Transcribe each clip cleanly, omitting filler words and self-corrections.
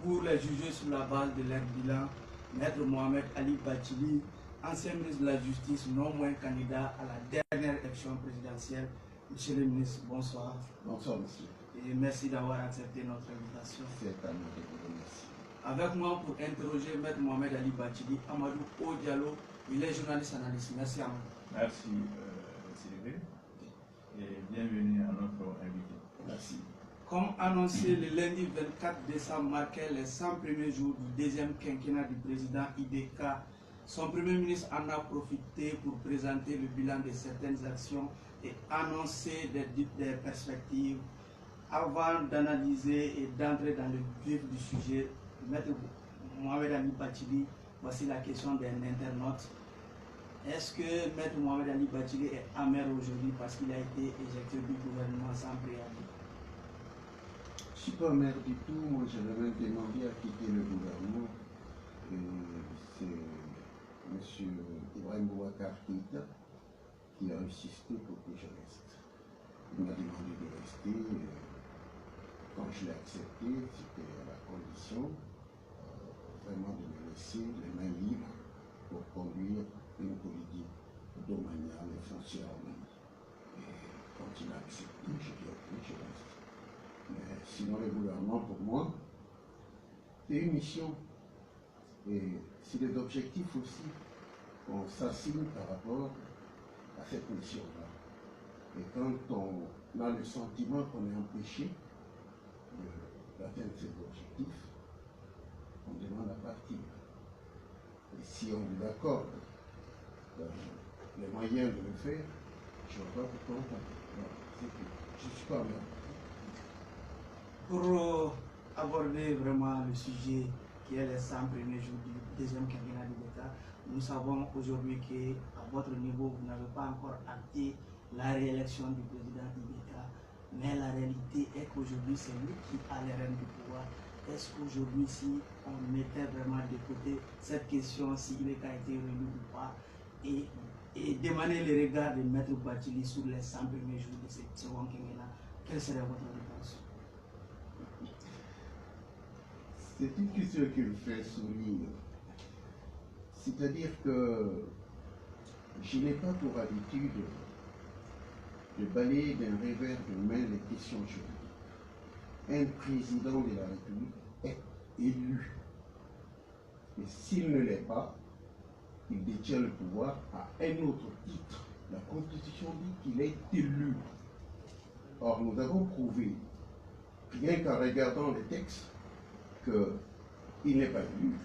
pour les juger sur la base de leur bilan, Maître Mohamed Ali Bathily, ancien ministre de la Justice, non moins candidat à la dernière élection présidentielle. Monsieur le ministre, bonsoir. Bonsoir, monsieur. Et merci d'avoir accepté notre invitation. C'est à moi de vous remercier. Avec moi pour interroger Maître Mohamed Ali Bathily, Amadou Diallo, il est journaliste analyste. Merci Amadou. Merci Sylvain et bienvenue à notre invité. Merci. Comme annoncé, le lundi 24 décembre marquait les 100 premiers jours du deuxième quinquennat du président IBK. Son premier ministre en a profité pour présenter le bilan de certaines actions et annoncer des perspectives. Avant d'analyser et d'entrer dans le vif du sujet, Maître Mohamed Ali Bathily, voici la question d'un internaute. Est-ce que Maître Mohamed Ali Bathily est amer aujourd'hui parce qu'il a été éjecté du gouvernement sans préavis? Je ne suis pas maire du tout, moi j'avais même demandé à quitter le gouvernement. C'est M. Ibrahim Boubacar Keïta qui a insisté pour que je reste. Il m'a demandé de rester. Quand je l'ai accepté, c'était à la condition vraiment de me laisser les mains libres pour conduire une politique domaniale et foncière. Et quand il a accepté, j'ai dit ok, je reste. Mais sinon, le gouvernement, pour moi, c'est une mission. Et c'est des objectifs aussi qu'on s'assigne par rapport à cette mission-là. Et quand on a le sentiment qu'on est empêché d'atteindre ces objectifs, on demande à partir. Et si on vous accorde les moyens de le faire, je ne vois pas pourquoi on parle. Je ne suis pas bien. Pour aborder vraiment le sujet qui est les 100 premiers jours du deuxième quinquennat de l'État, nous savons aujourd'hui qu'à votre niveau, vous n'avez pas encore acté la réélection du président IBK, mais la réalité est qu'aujourd'hui, c'est lui qui a les rênes du pouvoir. Est-ce qu'aujourd'hui, si on mettait vraiment de côté cette question, si IBK a été réélu ou pas, et demander le regard de Maître Bathily sur les 100 premiers jours de ce second quinquennat, quelle serait votre réponse? C'est une question qui me fait sourire. C'est-à-dire que je n'ai pas pour habitude de balayer d'un revers de main les questions juridiques. Un président de la République est élu. Et s'il ne l'est pas, il détient le pouvoir à un autre titre. La Constitution dit qu'il est élu. Or, nous avons prouvé, rien qu'en regardant les textes, qu'il n'est pas élu.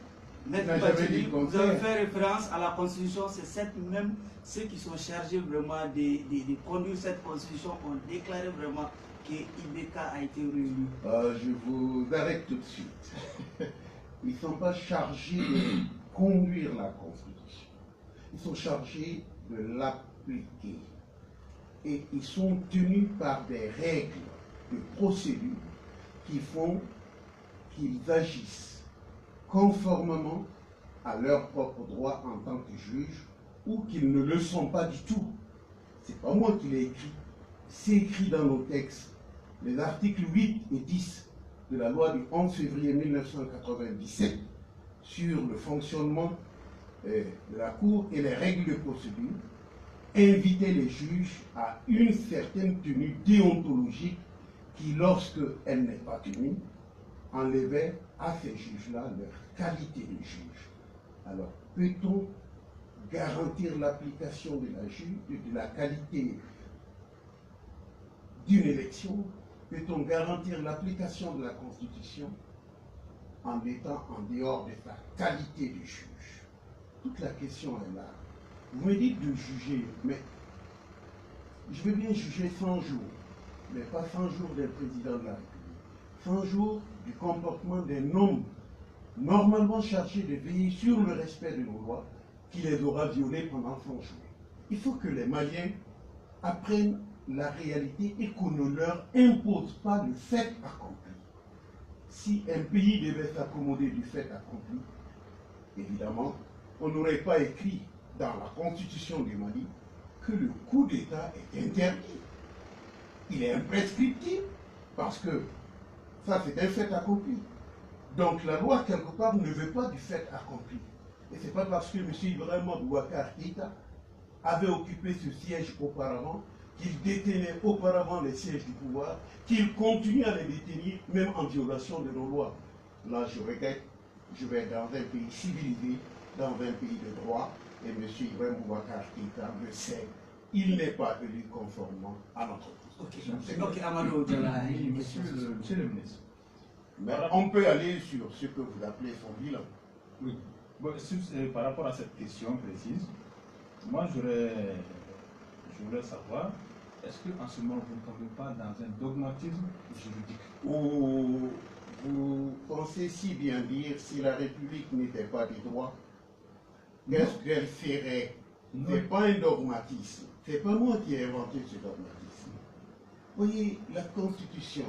Maître Bathily, vous avez fait référence à la Constitution, c'est même ceux qui sont chargés vraiment de conduire cette Constitution ont déclaré vraiment que IBK a été réélu. Je vous arrête tout de suite. Ils ne sont pas chargés de conduire la Constitution. Ils sont chargés de l'appliquer. Et ils sont tenus par des règles de procédure qui font qu'ils agissent conformément à leurs propres droits en tant que juges ou qu'ils ne le sont pas du tout. C'est pas moi qui l'ai écrit. C'est écrit dans nos textes. Les articles 8 et 10 de la loi du 11 février 1997 sur le fonctionnement de la Cour et les règles de procédure invitaient les juges à une certaine tenue déontologique qui, lorsqu'elle n'est pas tenue, enlevait à ces juges-là leur qualité de juge. Alors, peut-on garantir l'application de la qualité d'une élection? Peut-on garantir l'application de la Constitution en étant en dehors de sa qualité de juge? Toute la question est là. Vous me dites de juger, mais je veux bien juger 100 jours, mais pas 100 jours d'un président de la République. 100 jours du comportement d'un homme normalement chargé de veiller sur le respect de nos lois, qui les aura violées pendant 100 jours. Il faut que les Maliens apprennent la réalité et qu'on ne leur impose pas le fait accompli. Si un pays devait s'accommoder du fait accompli, évidemment, on n'aurait pas écrit dans la constitution du Mali que le coup d'État est interdit. Il est imprescriptible parce que ça c'est un fait accompli. Donc la loi, quelque part, ne veut pas du fait accompli. Et ce n'est pas parce que M. Ibrahima Boubacar Keïta avait occupé ce siège auparavant, qu'il détenait auparavant les sièges du pouvoir, qu'il continue à les détenir, même en violation de nos lois. Là, je regrette, je vais dans un pays civilisé, dans un pays de droit, et M. Ibrahima Boubacar Keïta le sait, il n'est pas élu conformément à notre constitution. Ok, Amadou Diallo, Oui, monsieur le ministre. Mais on peut aller sur ce que vous appelez son bilan. Oui. Bon, par rapport à cette question précise, moi je voudrais savoir, est-ce qu'en ce moment vous ne tombez pas dans un dogmatisme juridique? Ou vous pensez si bien dire, si la République n'était pas du droit, qu'est-ce qu'elle ferait? Ce n'est pas un dogmatisme. Ce n'est pas moi qui ai inventé ce dogmatisme. Voyez, la Constitution,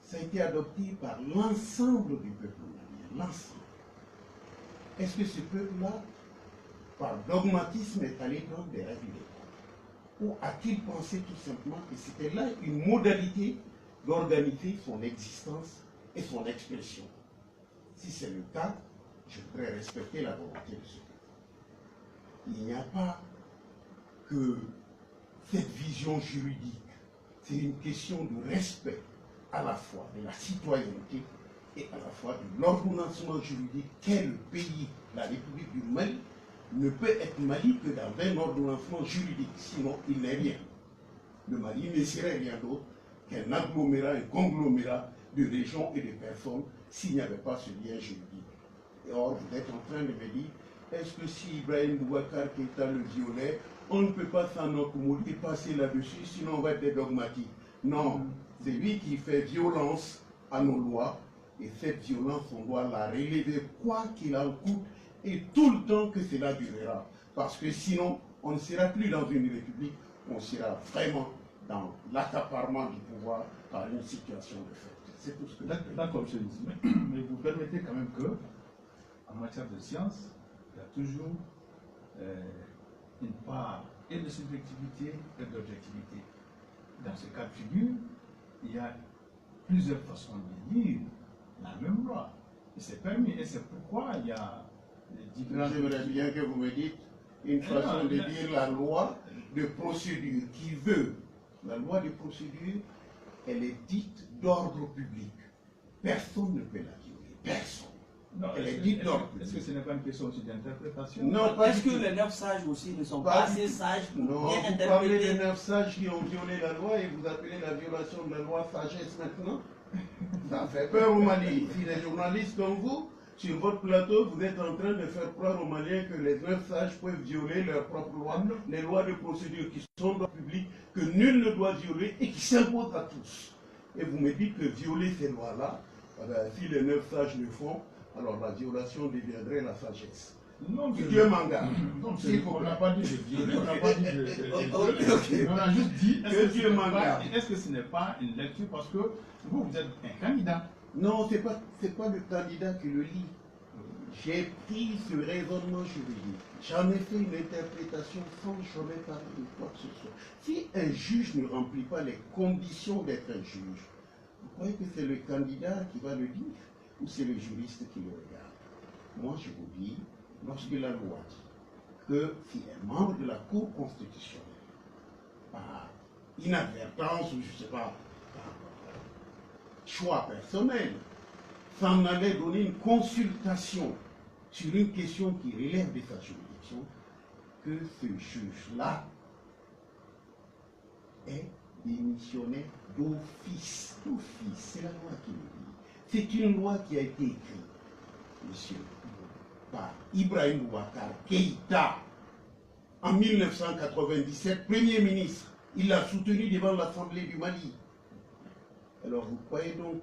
ça a été adopté par l'ensemble du peuple malien, l'ensemble. Est-ce que ce peuple-là, par dogmatisme, est allé prendre des règles d'État? Ou a-t-il pensé tout simplement que c'était là une modalité d'organiser son existence et son expression? Si c'est le cas, je voudrais respecter la volonté de ce peuple. Il n'y a pas que cette vision juridique. C'est une question de respect à la fois de la citoyenneté et à la fois de l'ordonnancement juridique qu'est le pays, la République du Mali, ne peut être Mali que dans un ordonnancement juridique, sinon il n'est rien. Le Mali ne serait rien d'autre qu'un agglomérat, un conglomérat de régions et de personnes s'il n'y avait pas ce lien juridique. Et or, vous êtes en train de me dire, est-ce que si Ibrahim Boubacar Keïta le violait, on ne peut pas s'en accommoder, passer là-dessus, sinon on va être des dogmatiques? Non, c'est lui qui fait violence à nos lois, et cette violence, on doit la relever quoi qu'il en coûte, et tout le temps que cela durera. Parce que sinon, on ne sera plus dans une république, on sera vraiment dans l'accaparement du pouvoir par une situation de fait. C'est tout ce que je peux dire. D'accord, monsieur le ministre, mais vous permettez quand même que, en matière de science, il y a toujours une part et de subjectivité et d'objectivité. Dans ce cas de figure, il y a plusieurs façons de dire la même loi. Et c'est permis, et c'est pourquoi il y a différentes... J'aimerais bien que vous me dites une façon de dire la loi de procédure qui veut. La loi de procédure, elle est dite d'ordre public. Personne ne peut la violer. Personne. Non, elle est dite d'ordre est-ce que public. ce n'est pas une question aussi d'interprétation? Non, pas Est-ce du que tout. les 9 sages aussi ne sont Pas pas du assez tout. sages pour Non, bien vous parlez interpréter? des 9 sages qui ont violé la loi et vous appelez la violation de la loi sagesse maintenant? Ça fait peur aux Mali. Si les journalistes comme vous, sur votre plateau, vous êtes en train de faire croire aux Maliens que les 9 sages peuvent violer leurs propres lois, les lois de procédure qui sont dans le public, que nul ne doit violer et qui s'imposent à tous. Et vous me dites que violer ces lois-là, si les 9 sages le font, alors la violation deviendrait la sagesse. Non, Que Dieu m'en garde. Donc, S'il vous on plaît. n'a pas dit de violer, on n'a pas dit de... On a juste dit, est-ce que ce n'est pas une lecture parce que vous êtes un candidat? Non, ce n'est pas le candidat qui le lit. J'ai pris ce raisonnement juridique. J'en ai fait une interprétation sans jamais parler de quoi que ce soit. Si un juge ne remplit pas les conditions d'être un juge, vous croyez que c'est le candidat qui va le dire ou c'est le juriste qui le regarde? Moi, je vous dis, lorsque la loi dit que si un membre de la Cour constitutionnelle, par inadvertance ou je ne sais pas, par choix personnel, s'en allait donner une consultation sur une question qui relève de sa juridiction, que ce juge-là est démissionnaire d'office. D'office, c'est la loi qui le dit. C'est une loi qui a été écrite, monsieur, par Ibrahim Boubacar Keïta en 1997, Premier ministre. Il l'a soutenu devant l'Assemblée du Mali. Alors vous croyez donc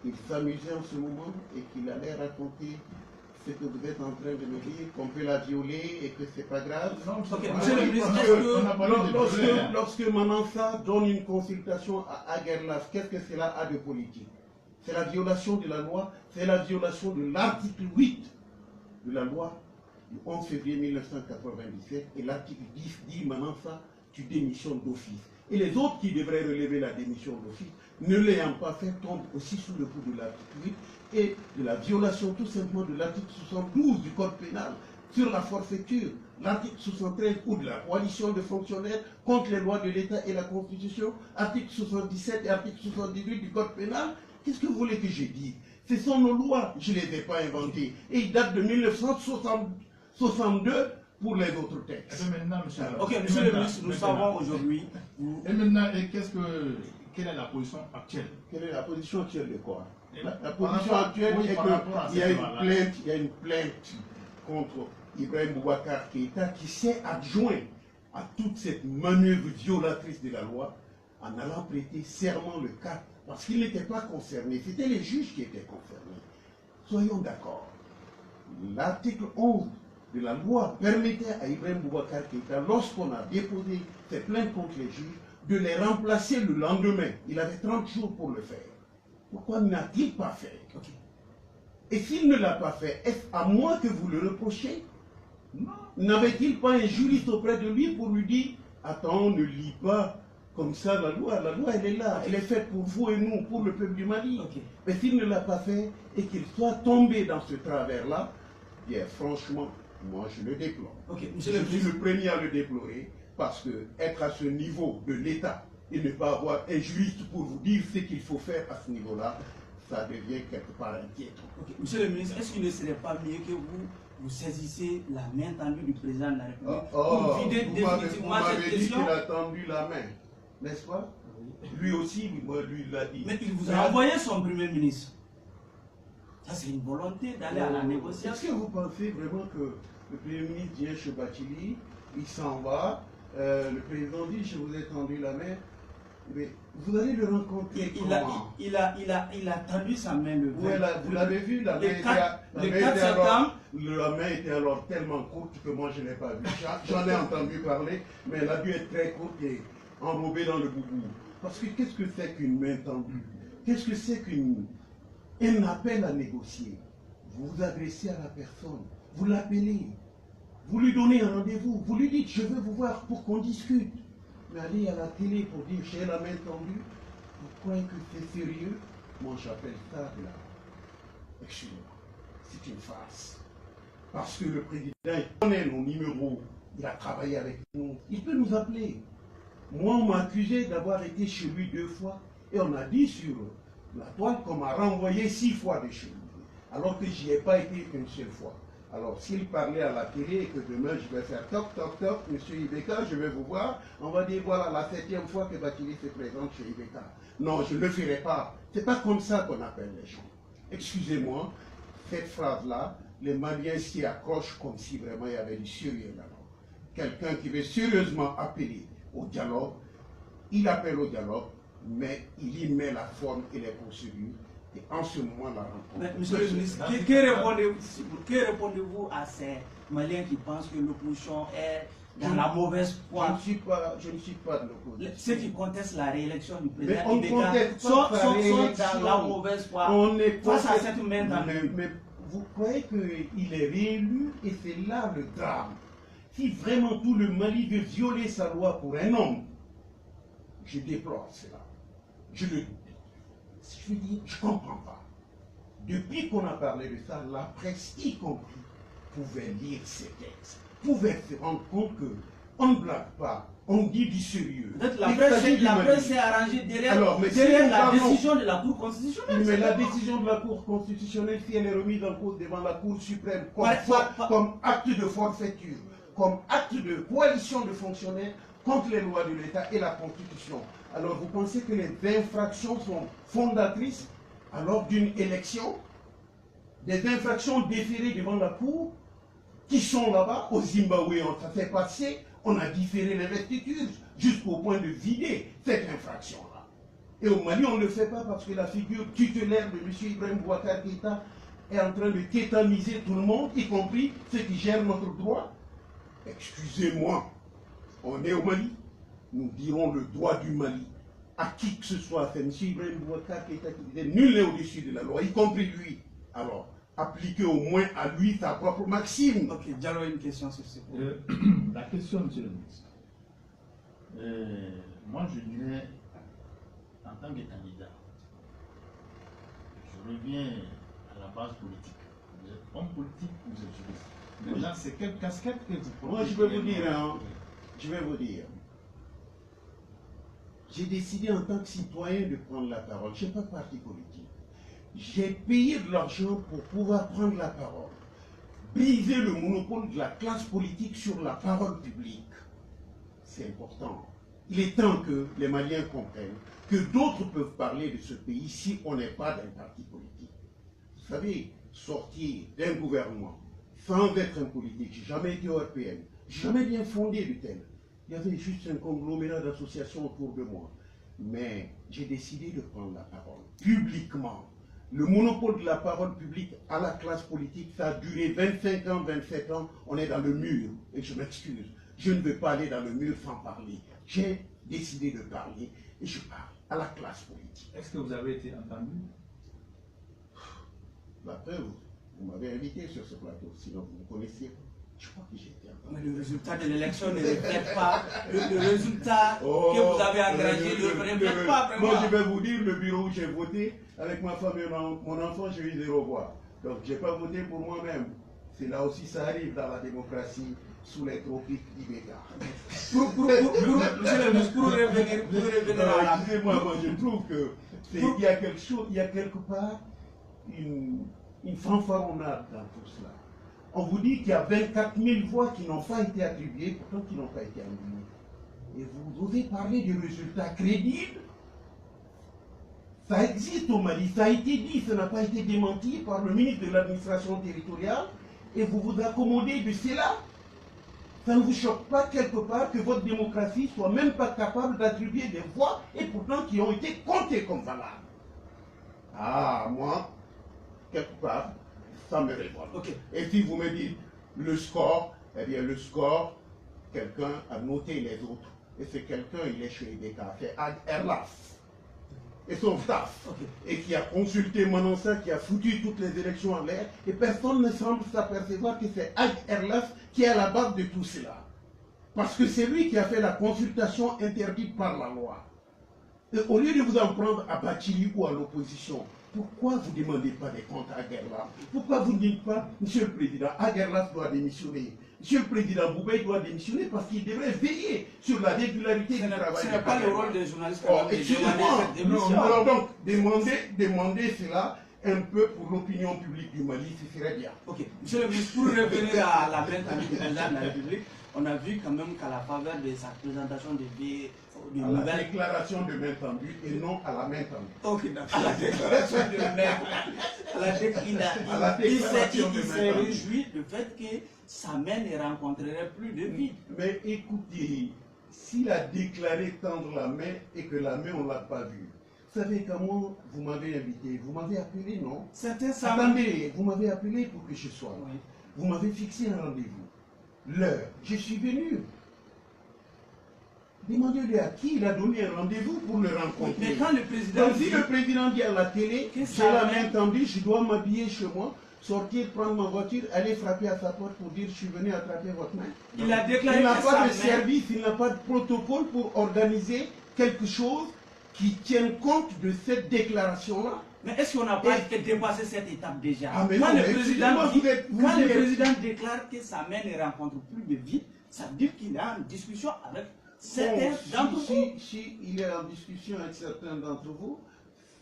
qu'il s'amusait en ce moment et qu'il allait raconter ce que vous êtes en train de me dire, qu'on peut la violer et que c'est pas grave? Non, Ok, on monsieur a le dit ministre, parce est-ce que on a parlé de violer, hein. Lorsque Manansa donne une consultation à Aguerlaf, qu'est-ce que cela a de politique? C'est la violation de la loi, c'est la violation de l'article 8 de la loi du 11 février 1997, et l'article 10 dit Manansa, tu démissionnes d'office. Et les autres qui devraient relever la démission d'office, ne l'ayant pas fait, tombent aussi sous le coup de l'article 8 et de la violation tout simplement de l'article 72 du Code pénal sur la forfaiture, l'article 73 ou de la coalition de fonctionnaires contre les lois de l'État et la Constitution, article 77 et article 78 du Code pénal. Qu'est-ce que vous voulez que je dise? Ce sont nos lois, je ne les ai pas inventées. Et ils datent de 1962 pour les autres textes. Et maintenant, monsieur, monsieur le ministre, nous savons aujourd'hui... Et maintenant, quelle est la position actuelle? Quelle est la position actuelle de quoi? La Par position rapport- actuelle oui, est par rapport à qu'il y a cette une loi-là. plainte, il y a une plainte contre Ibrahim Boubacar Keïta qui s'est adjoint à toute cette manœuvre violatrice de la loi en allant prêter serment le 4, parce qu'il n'était pas concerné, c'était les juges qui étaient concernés. Soyons d'accord. L'article 11 de la loi permettait à Ibrahim Boubacar Keïta, lorsqu'on a déposé ces plaintes contre les juges, de les remplacer le lendemain. Il avait 30 jours pour le faire. Pourquoi n'a-t-il pas fait? Et s'il ne l'a pas fait, est-ce à moi que vous le reprochez? Non. N'avait-il pas un juriste auprès de lui pour lui dire « Attends, ne lis pas comme ça la loi elle est là, elle est faite pour vous et nous, pour le peuple du Mali. » Mais s'il ne l'a pas fait et qu'il soit tombé dans ce travers-là, bien franchement, moi je le déplore. Je suis le premier à le déplorer parce que être à ce niveau de l'État et ne pas avoir un juriste pour vous dire ce qu'il faut faire à ce niveau-là, ça devient quelque part inquiétant. Monsieur le ministre, est-ce qu'il ne serait pas mieux que vous saisissez la main tendue du président de la République pour vider définitivement cette question? Vous m'avez dit qu'il a tendu la main, n'est-ce pas? Lui aussi, lui l'a dit. Mais il vous a envoyé son premier ministre. Ça, c'est une volonté d'aller à la négociation. Est-ce que vous pensez vraiment que le premier ministre vient chez Bachili, il s'en va, le président dit « je vous ai tendu la main », mais vous allez le rencontrer comment? Il a tendu sa main le 20. Ouais, vous l'avez vu, la main était alors tellement courte que moi je ne l'ai pas vue. J'en ai entendu parler, mais elle a dû être très courte et enrobée dans le boubou. Parce que qu'est-ce que c'est qu'une main tendue? Qu'est-ce que c'est qu'un appel à négocier? Vous vous adressez à la personne, vous l'appelez, vous lui donnez un rendez-vous, vous lui dites je veux vous voir pour qu'on discute. Mais aller à la télé pour dire j'ai la main tendue, vous croyez que c'est sérieux? Moi j'appelle ça de la... Excusez-moi, c'est une farce. Parce que le président il connaît nos numéros, il a travaillé avec nous, il peut nous appeler. Moi on m'a accusé d'avoir été chez lui 2 fois et on a dit sur la toile qu'on m'a renvoyé 6 fois de chez lui, alors que j'y ai pas été une seule fois. Alors, s'il parlait à la télé et que demain je vais faire toc, toc, toc, monsieur Ibeka, je vais vous voir, on va dire voilà la 7e fois que Bachili se présente chez Ibeka. Non, je ne le ferai pas. C'est pas comme ça qu'on appelle les gens. Excusez-moi, cette phrase-là, les Maliens s'y accrochent comme si vraiment il y avait du sérieux là-dedans. Quelqu'un qui veut sérieusement appeler au dialogue, il appelle au dialogue, mais il y met la forme et les procédures. Et en ce moment, la rencontre. Monsieur le ministre, que répondez-vous à ces Maliens qui pensent que l'opposition est dans la mauvaise foi? Je ne suis pas de l'opposition. Ceux qui contestent la réélection du président on Ibeka sont dans la mauvaise foi face à cette main tendue. Mais vous croyez qu'il est réélu et c'est là le drame. Si vraiment tout le Mali veut violer sa loi pour un homme, je déplore cela. Je le Je veux dire, je ne comprends pas. Depuis qu'on a parlé de ça, la presse, y compris, pouvait lire ces textes, pouvait se rendre compte qu'on ne blague pas, on dit du sérieux. La presse s'est arrangée derrière la décision de la Cour constitutionnelle. Mais la décision de la Cour constitutionnelle, si elle est remise en cause devant la Cour suprême comme acte de forfaiture, comme acte de coalition de fonctionnaires contre les lois de l'État et la Constitution, alors vous pensez que les infractions sont fondatrices alors d'une élection? Des infractions déférées devant la Cour qui sont là-bas, au Zimbabwe, ça s'est passé, on a différé l'investiture jusqu'au point de vider cette infraction-là. Et au Mali, on ne le fait pas parce que la figure tutélaire de M. Ibrahim Boubacar Keïta est en train de tétaniser tout le monde, y compris ceux qui gèrent notre droit. Excusez-moi, on est au Mali, nous dirons le droit du Mali à qui que ce soit. C'est M. Ibrahim Boubacar Keïta qui disait nul n'est au-dessus de la loi, y compris lui. Alors, appliquez au moins à lui sa propre maxime. Ok, Diallo, une question sur ce point. La question, monsieur le ministre. Moi, je dirais, en tant que candidat, je reviens base politique. Vous êtes homme politique, vous êtes juriste. Maintenant, c'est quelle casquette que vous prenez? Moi, je vais vous dire, hein, je vais vous dire. J'ai décidé en tant que citoyen de prendre la parole. Je n'ai pas de parti politique. J'ai payé de l'argent pour pouvoir prendre la parole. Briser le monopole de la classe politique sur la parole publique. C'est important. Il est temps que les Maliens comprennent que d'autres peuvent parler de ce pays si on n'est pas d'un parti politique. Vous savez, sortir d'un gouvernement sans être un politique, j'ai jamais été au RPM, jamais bien fondé du tel. Il y avait juste un conglomérat d'associations autour de moi. Mais j'ai décidé de prendre la parole publiquement. Le monopole de la parole publique à la classe politique, ça a duré 25 ans, 27 ans, on est dans le mur. Et je m'excuse, je ne veux pas aller dans le mur sans parler. J'ai décidé de parler et je parle à la classe politique. Est-ce que vous avez été entendu? La preuve, vous m'avez invité sur ce plateau, sinon vous me connaissiez pas. Je crois que j'ai été entendu. Mais le résultat de l'élection ne reflète pas le résultat que vous avez engagé ne reflète pas vraiment. Moi, je vais vous dire, le bureau où j'ai voté, avec ma femme et mon enfant, j'ai eu 0 voix. Donc, je n'ai pas voté pour moi-même. C'est là aussi, ça arrive dans la démocratie, sous les tropiques d'Ibeka. Pour revenir à la... Excusez-moi, moi, je trouve que il y a quelque chose, il y a quelque part une fanfaronnade dans tout cela. On vous dit qu'il y a 24 000 voix qui n'ont pas été attribuées, pourtant qui n'ont pas été annulées. Et vous osez parler de résultats crédibles? Ça existe au Mali, ça a été dit, ça n'a pas été démenti par le ministre de l'administration territoriale, et vous vous accommodez de cela. Ça ne vous choque pas quelque part que votre démocratie soit même pas capable d'attribuer des voix, et pourtant qui ont été comptées comme valables. Ah, moi, quelque part, ça me révolte. Okay. Et si vous me dites le score, eh bien le score, quelqu'un a noté les autres. Et c'est quelqu'un, il est chez Ibeka, c'est Ag Erlaf et son staff, et qui a consulté Manonsa, qui a foutu toutes les élections en l'air, et personne ne semble s'apercevoir que c'est Ag Erlaf qui est à la base de tout cela. Parce que c'est lui qui a fait la consultation interdite par la loi. Et au lieu de vous en prendre à Bachili ou à l'opposition, pourquoi vous ne demandez pas des comptes à Aguerlaf? Pourquoi vous ne dites pas, Monsieur le Président, Aguerlaf doit démissionner? Monsieur le Président Boubey doit démissionner parce qu'il devrait veiller sur la régularité du travail. Ce n'est pas le rôle des journalistes. Alors donc, demandez cela un peu pour l'opinion publique du Mali, ce serait bien. Ok. Monsieur le ministre, pour revenir à la main tendue du président de la République, on a vu quand même qu'à la faveur de sa présentation à la déclaration de main tendue et non à la main tendue. Ok, d'accord. À la déclaration de main. Il s'est réjoui du fait que sa main ne rencontrerait plus de vide. Mais écoutez, s'il a déclaré tendre la main et que la main on ne l'a pas vue, vous savez comment vous m'avez invité, vous m'avez appelé, non? Attendez, vous m'avez appelé pour que je sois là. Oui. Vous m'avez fixé un rendez-vous. L'heure, je suis venu. Demandez-lui à qui il a donné un rendez-vous pour le rencontrer. Mais quand le président... Donc si le président dit à la télé, j'ai la main tendue, je dois m'habiller chez moi, sortir, prendre ma voiture, aller frapper à sa porte pour dire je suis venu attraper votre main. Il a déclaré il n'a pas de service, il n'a pas de protocole pour organiser quelque chose qui tienne compte de cette déclaration-là. Mais est-ce qu'on n'a pas dépassé cette étape déjà? Quand le président déclare que sa main ne rencontre plus de vide, ça veut dire qu'il est en discussion avec certains d'entre vous. Si il est en discussion avec certains d'entre vous,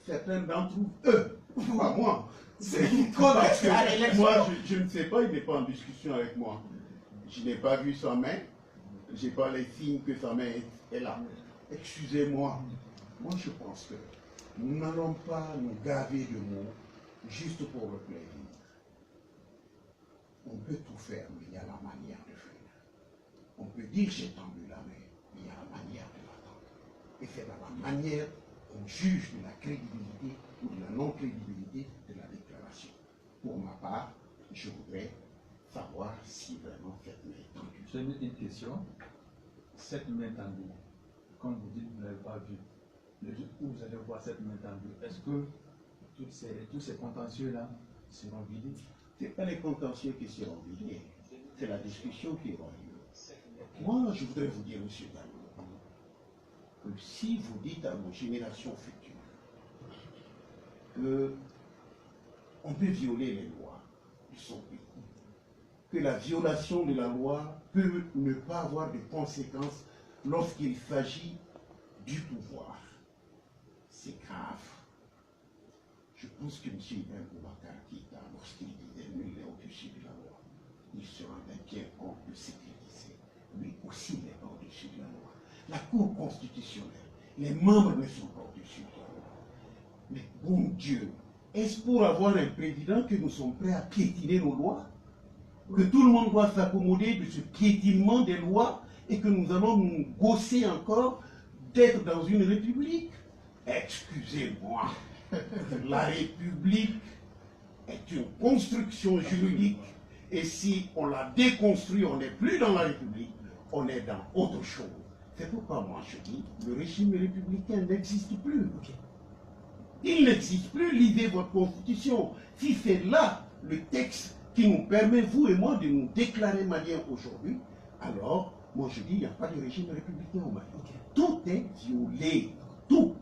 certains d'entre eux, pas moi. Moi, je ne sais pas, il n'est pas en discussion avec moi. Je n'ai pas vu sa main, je n'ai pas les signes que sa main est là. Excusez-moi, moi je pense que nous n'allons pas nous gaver de mots juste pour le plaisir. On peut tout faire, mais il y a la manière de faire. On peut dire j'ai tendu la main, mais il y a la manière de l'attendre. Et c'est dans la manière qu'on juge de la crédibilité ou de la non-crédibilité de la déclaration. Pour ma part, je voudrais savoir si vraiment cette main est tendue. J'ai une question. Cette main tendue, comme vous dites, vous ne l'avez pas vue. Le jour où vous allez voir cette main tendue, est-ce que tous ces contentieux-là seront vidés? Ce n'est pas les contentieux qui seront vidés, c'est la discussion qui aura lieu. Moi, je voudrais vous dire, M. Dallou, que si vous dites à nos générations futures que on peut violer les lois de son pays. Que la violation de la loi peut ne pas avoir de conséquences lorsqu'il s'agit du pouvoir. C'est grave. Je pense que M. Ibn Boubacar Keïta, lorsqu'il disait nul n'est au-dessus de la loi, il se rendait bien compte de ce qu'il disait. Lui aussi n'est pas au-dessus de la loi. La Cour constitutionnelle, les membres ne sont pas au-dessus de la loi. Mais bon Dieu, est-ce pour avoir un président que nous sommes prêts à piétiner nos lois? Que tout le monde doit s'accommoder de ce piétinement des lois et que nous allons nous gausser encore d'être dans une république? Excusez-moi, la république est une construction juridique et si on la déconstruit, on n'est plus dans la république, on est dans autre chose. C'est pourquoi moi je dis, le régime républicain n'existe plus. Il n'existe plus, lisez votre constitution. Si c'est là le texte qui nous permet, vous et moi, de nous déclarer maliens aujourd'hui, alors, moi je dis, il n'y a pas de régime républicain au Mali. Tout est violé. Tout.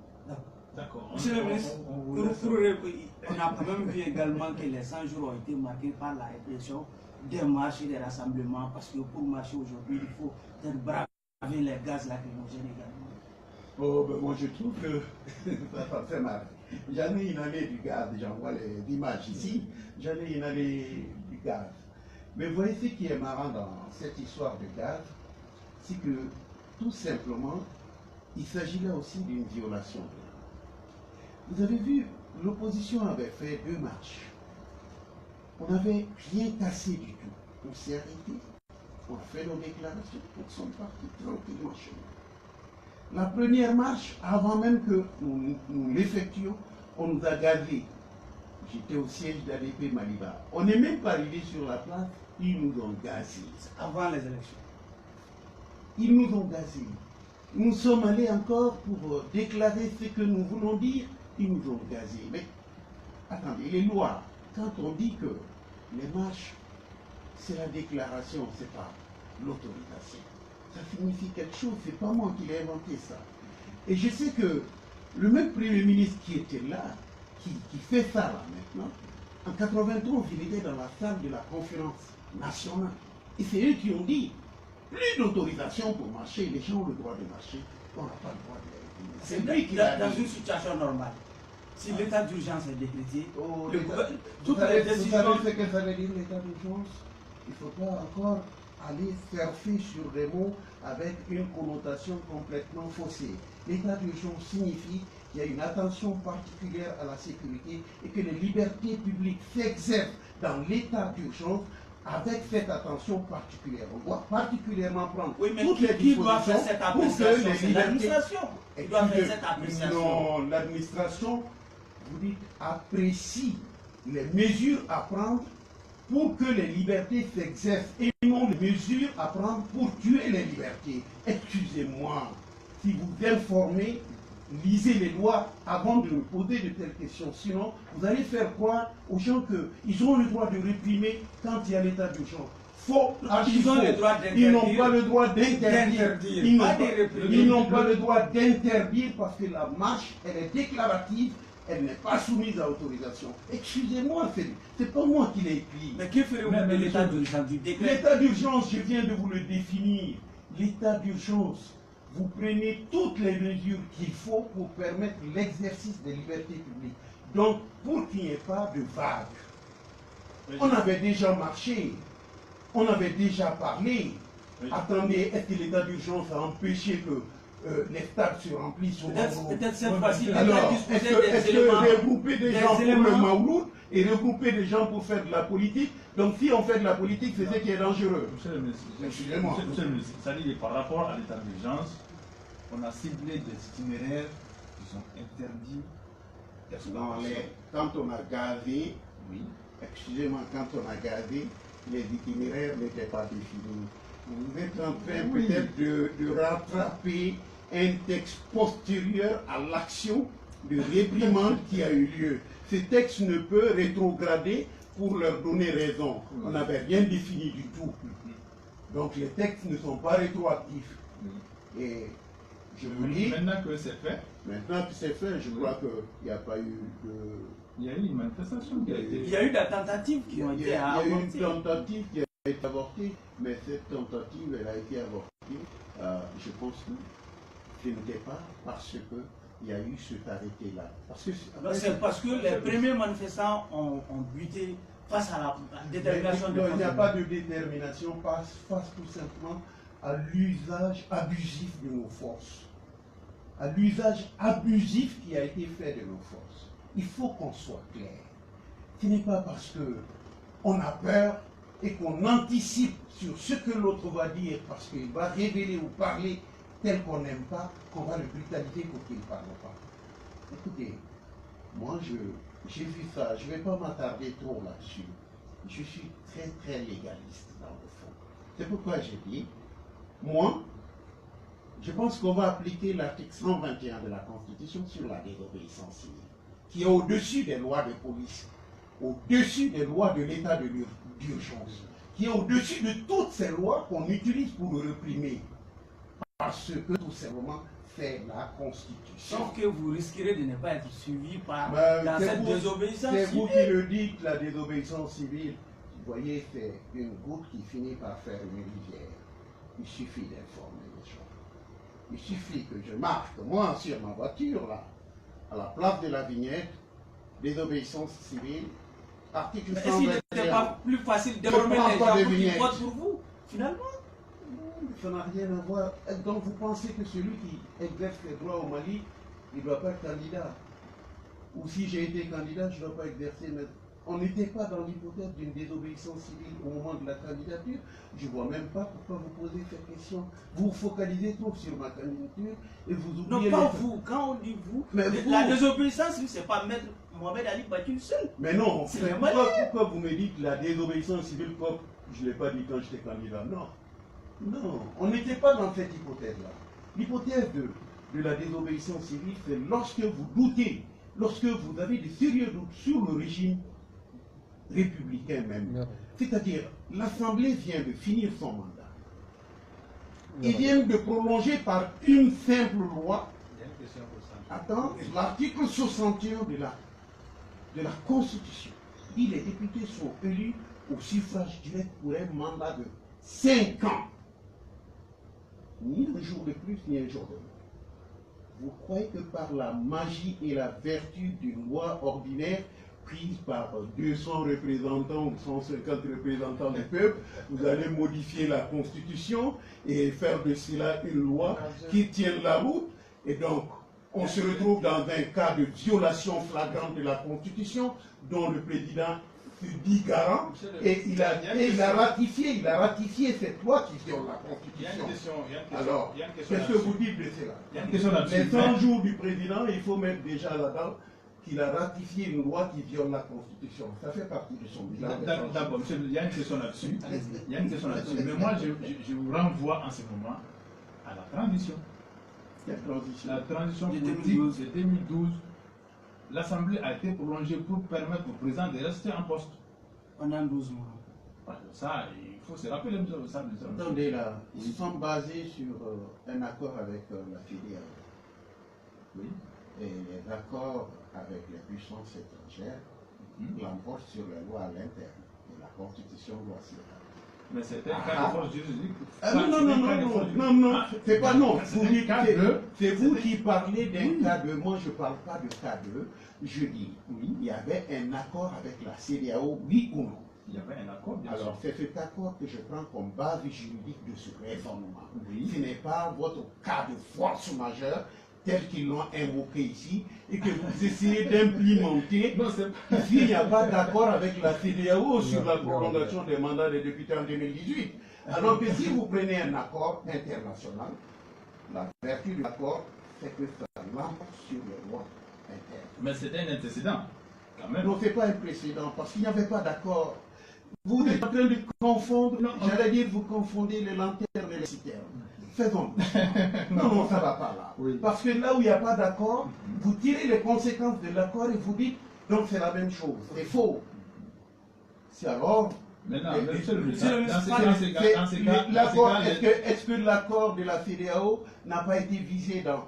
D'accord. Monsieur le ministre, on a quand même vu également que les 100 jours ont été marqués par la répression des marches et des rassemblements, parce que pour marcher aujourd'hui, il faut peut-être braver les gaz lacrymogènes également. Oh, ben moi je trouve que ça fait mal. J'en ai inhalé du gaz, j'envoie les images ici, j'en ai inhalé du gaz. Mais vous voyez ce qui est marrant dans cette histoire de gaz, c'est que tout simplement, il s'agit là aussi d'une violation de la loi. Vous avez vu, l'opposition avait fait 2 marches. On n'avait rien cassé du tout. On s'est arrêté, on a fait nos déclarations, on sont partis tranquillement chez nous. La première marche, avant même que nous l'effectuions, on nous a gazés. J'étais au siège d'ADP Maliba. On n'est même pas arrivé sur la place, ils nous ont gazés. Avant les élections. Ils nous ont gazés. Nous sommes allés encore pour déclarer ce que nous voulons dire, ils nous ont gazés. Mais attendez, les lois, quand on dit que les marches, c'est la déclaration, c'est pas l'autorisation. Ça signifie quelque chose, c'est pas moi qui l'ai inventé ça. Et je sais que le même Premier ministre qui était là, qui fait ça là maintenant, en 91, il était dans la salle de la conférence nationale. Et c'est eux qui ont dit, plus d'autorisation pour marcher, les gens ont le droit de marcher, on n'a pas le droit de les réprimer. C'est lui qui l'a dit. Dans une situation normale, si l'état d'urgence est décrété, toutes les décisions... Vous savez ce que ça veut dire l'état d'urgence? Il ne faut pas encore aller surfer sur des mots avec une connotation complètement faussée. L'état d'urgence signifie qu'il y a une attention particulière à la sécurité et que les libertés publiques s'exercent dans l'état d'urgence avec cette attention particulière. On doit particulièrement prendre toutes les dispositions pour que les libertés... L'administration doit faire cette appréciation. Non, l'administration, vous dites, apprécie les mesures à prendre pour que les libertés s'exercent et non les mesures à prendre pour tuer les libertés. Excusez-moi, si vous informez, lisez les lois avant de me poser de telles questions. Sinon, vous allez faire croire aux gens qu'ils ont le droit de réprimer quand il y a l'état d'urgence. Faux, ils ont le droit d'interdire. Ils n'ont pas le droit d'interdire. Ils n'ont pas le droit d'interdire parce que la marche, elle est déclarative. Elle n'est pas soumise à autorisation. Excusez-moi, c'est pas moi qui l'ai écrit. Mais que ferez-vous de l'état d'urgence du décret? L'état d'urgence, je viens de vous le définir. L'état d'urgence, vous prenez toutes les mesures qu'il faut pour permettre l'exercice des libertés publiques. Donc, pour qu'il n'y ait pas de vagues. On avait déjà marché, on avait déjà parlé. Attendez, est-ce que l'état d'urgence a empêché que les stades se remplissent? Peut-être cette fois-ci, alors, est-ce que regrouper des gens pour le Maouloud et regrouper des gens pour faire de la politique? Donc si on fait de la politique, c'est ce qui est dangereux. Monsieur le ministre, c'est-à-dire par rapport à l'état d'urgence, on a ciblé des itinéraires qui sont interdits. Quand on a gazé, oui, excusez-moi, quand on a gazé, les itinéraires n'étaient pas définis. Vous êtes en train peut-être de rattraper un texte postérieur à l'action de réprimande qui a eu lieu. Ce texte ne peut rétrograder pour leur donner raison. On n'avait rien défini du tout. Donc les textes ne sont pas rétroactifs. Et je vous dis... Maintenant que c'est fait, je crois qu'il n'y a pas eu Il y a eu une manifestation qui a été... Il y a eu des tentatives qui ont été avortées. Il y a eu une tentative qui a été avortée, mais cette tentative, elle a été avortée. Je pense que ce n'était pas parce qu'il y a eu cet arrêté-là. C'est parce que les premiers manifestants ont buté face à la détermination de il n'y a pas de détermination face tout simplement à l'usage abusif de nos forces. À l'usage abusif qui a été fait de nos forces. Il faut qu'on soit clair. Ce n'est pas parce qu'on a peur et qu'on anticipe sur ce que l'autre va dire parce qu'il va révéler ou parler tel qu'on n'aime pas qu'on va le brutaliser pour qu'il ne parle pas. Écoutez, moi j'ai vu ça, je ne vais pas m'attarder trop là-dessus. Je suis très très légaliste dans le fond. C'est pourquoi j'ai dit, moi, je pense qu'on va appliquer l'article 121 de la Constitution sur la désobéissance civile, qui est au-dessus des lois de police, au-dessus des lois de l'état d'urgence, qui est au-dessus de toutes ces lois qu'on utilise pour le réprimer. Parce que tout simplement, c'est la Constitution. Sauf que vous risquerez de ne pas être suivi par cette désobéissance civile. C'est vous qui le dites, la désobéissance civile. Vous voyez, c'est une goutte qui finit par faire une rivière. Il suffit d'informer les gens. Il suffit que je marque, moi, sur ma voiture, là, à la place de la vignette, désobéissance civile, article 121. Est-ce qu'il n'était pas plus facile d'informer les gens qui votent pour vous, finalement? Ça n'a rien à voir. Donc vous pensez que celui qui exerce les droits au Mali, il ne doit pas être candidat? Ou si j'ai été candidat, je ne dois pas exercer. Mais on n'était pas dans l'hypothèse d'une désobéissance civile au moment de la candidature. Je ne vois même pas pourquoi vous posez cette question. Vous vous focalisez trop sur ma candidature et vous oubliez... Non, pas vous. Quand on dit vous, la désobéissance civile, ce n'est pas mettre Mohamed Ali Batul seul. Mais non, pourquoi vous me dites la désobéissance civile comme je ne l'ai pas dit quand j'étais candidat? Non. Non, on n'était pas dans cette hypothèse-là. L'hypothèse de la désobéissance civile, c'est lorsque vous doutez, lorsque vous avez de sérieux doutes sur le régime républicain même. C'est-à-dire, l'Assemblée vient de finir son mandat. Ils viennent de prolonger par une simple loi. Attends, l'article 61 de la Constitution. Les députés sont élus au suffrage direct pour un mandat de 5 ans. Ni un jour de plus, ni un jour de moins. Vous croyez que par la magie et la vertu d'une loi ordinaire prise par 200 représentants ou 150 représentants du peuple, vous allez modifier la Constitution et faire de cela une loi qui tienne la route? Et donc, on se retrouve dans un cas de violation flagrante de la Constitution dont le président se dit garant et il a ratifié cette loi qui viole la Constitution. Alors, qu'est-ce que vous dites de cela? Les 100 jours du président, il faut mettre déjà là-dedans qu'il a ratifié une loi qui viole la Constitution. Ça fait partie de son bilan. D'accord, monsieur, il y a une question là-dessus. Il y a une question là-dessus. Mais moi, je vous renvoie en ce moment à la transition. Quelle transition? La transition politique de 2012. L'Assemblée a été prolongée pour permettre au président de rester en poste. Pendant 12 mois. Ça, il faut se rappeler ça. Attendez là, ils sont basés sur un accord avec la CEDEAO. Oui. Et les accords avec les puissances étrangères l'emportent sur les lois à l'interne. Et la Constitution doit s'y rappeler. Mais c'est un cas de force juridique. Non, c'est pas non. C'est vous qui parlez d'un cas de. Moi, je ne parle pas de cas de. Je dis, oui, il y avait un accord avec la CEDEAO, oui ou non? Il y avait un accord, bien sûr. Alors, c'est cet accord que je prends comme base juridique de ce raisonnement. Oui. Ce n'est pas votre cas de force majeure tel qu'ils l'ont invoqué ici, et que vous essayez d'implémenter. Ici, il n'y a pas d'accord avec la CEDEAO sur la prolongation des mandats des députés en 2018. Alors que si vous prenez un accord international, la vertu de l'accord, c'est que ça l'emporte sur les lois internes. Mais c'était un antécédent, quand même. Non, ce n'est pas un précédent, parce qu'il n'y avait pas d'accord. Vous êtes en train de confondre, j'allais dire, vous confondez les lanternes et les citernes. Faisons. Non, ça ne va pas là. Oui. Parce que là où il n'y a pas d'accord, vous tirez les conséquences de l'accord et vous dites, donc c'est la même chose. C'est faux. C'est alors... Maintenant, est-ce que l'accord de la CEDEAO n'a pas été visé dans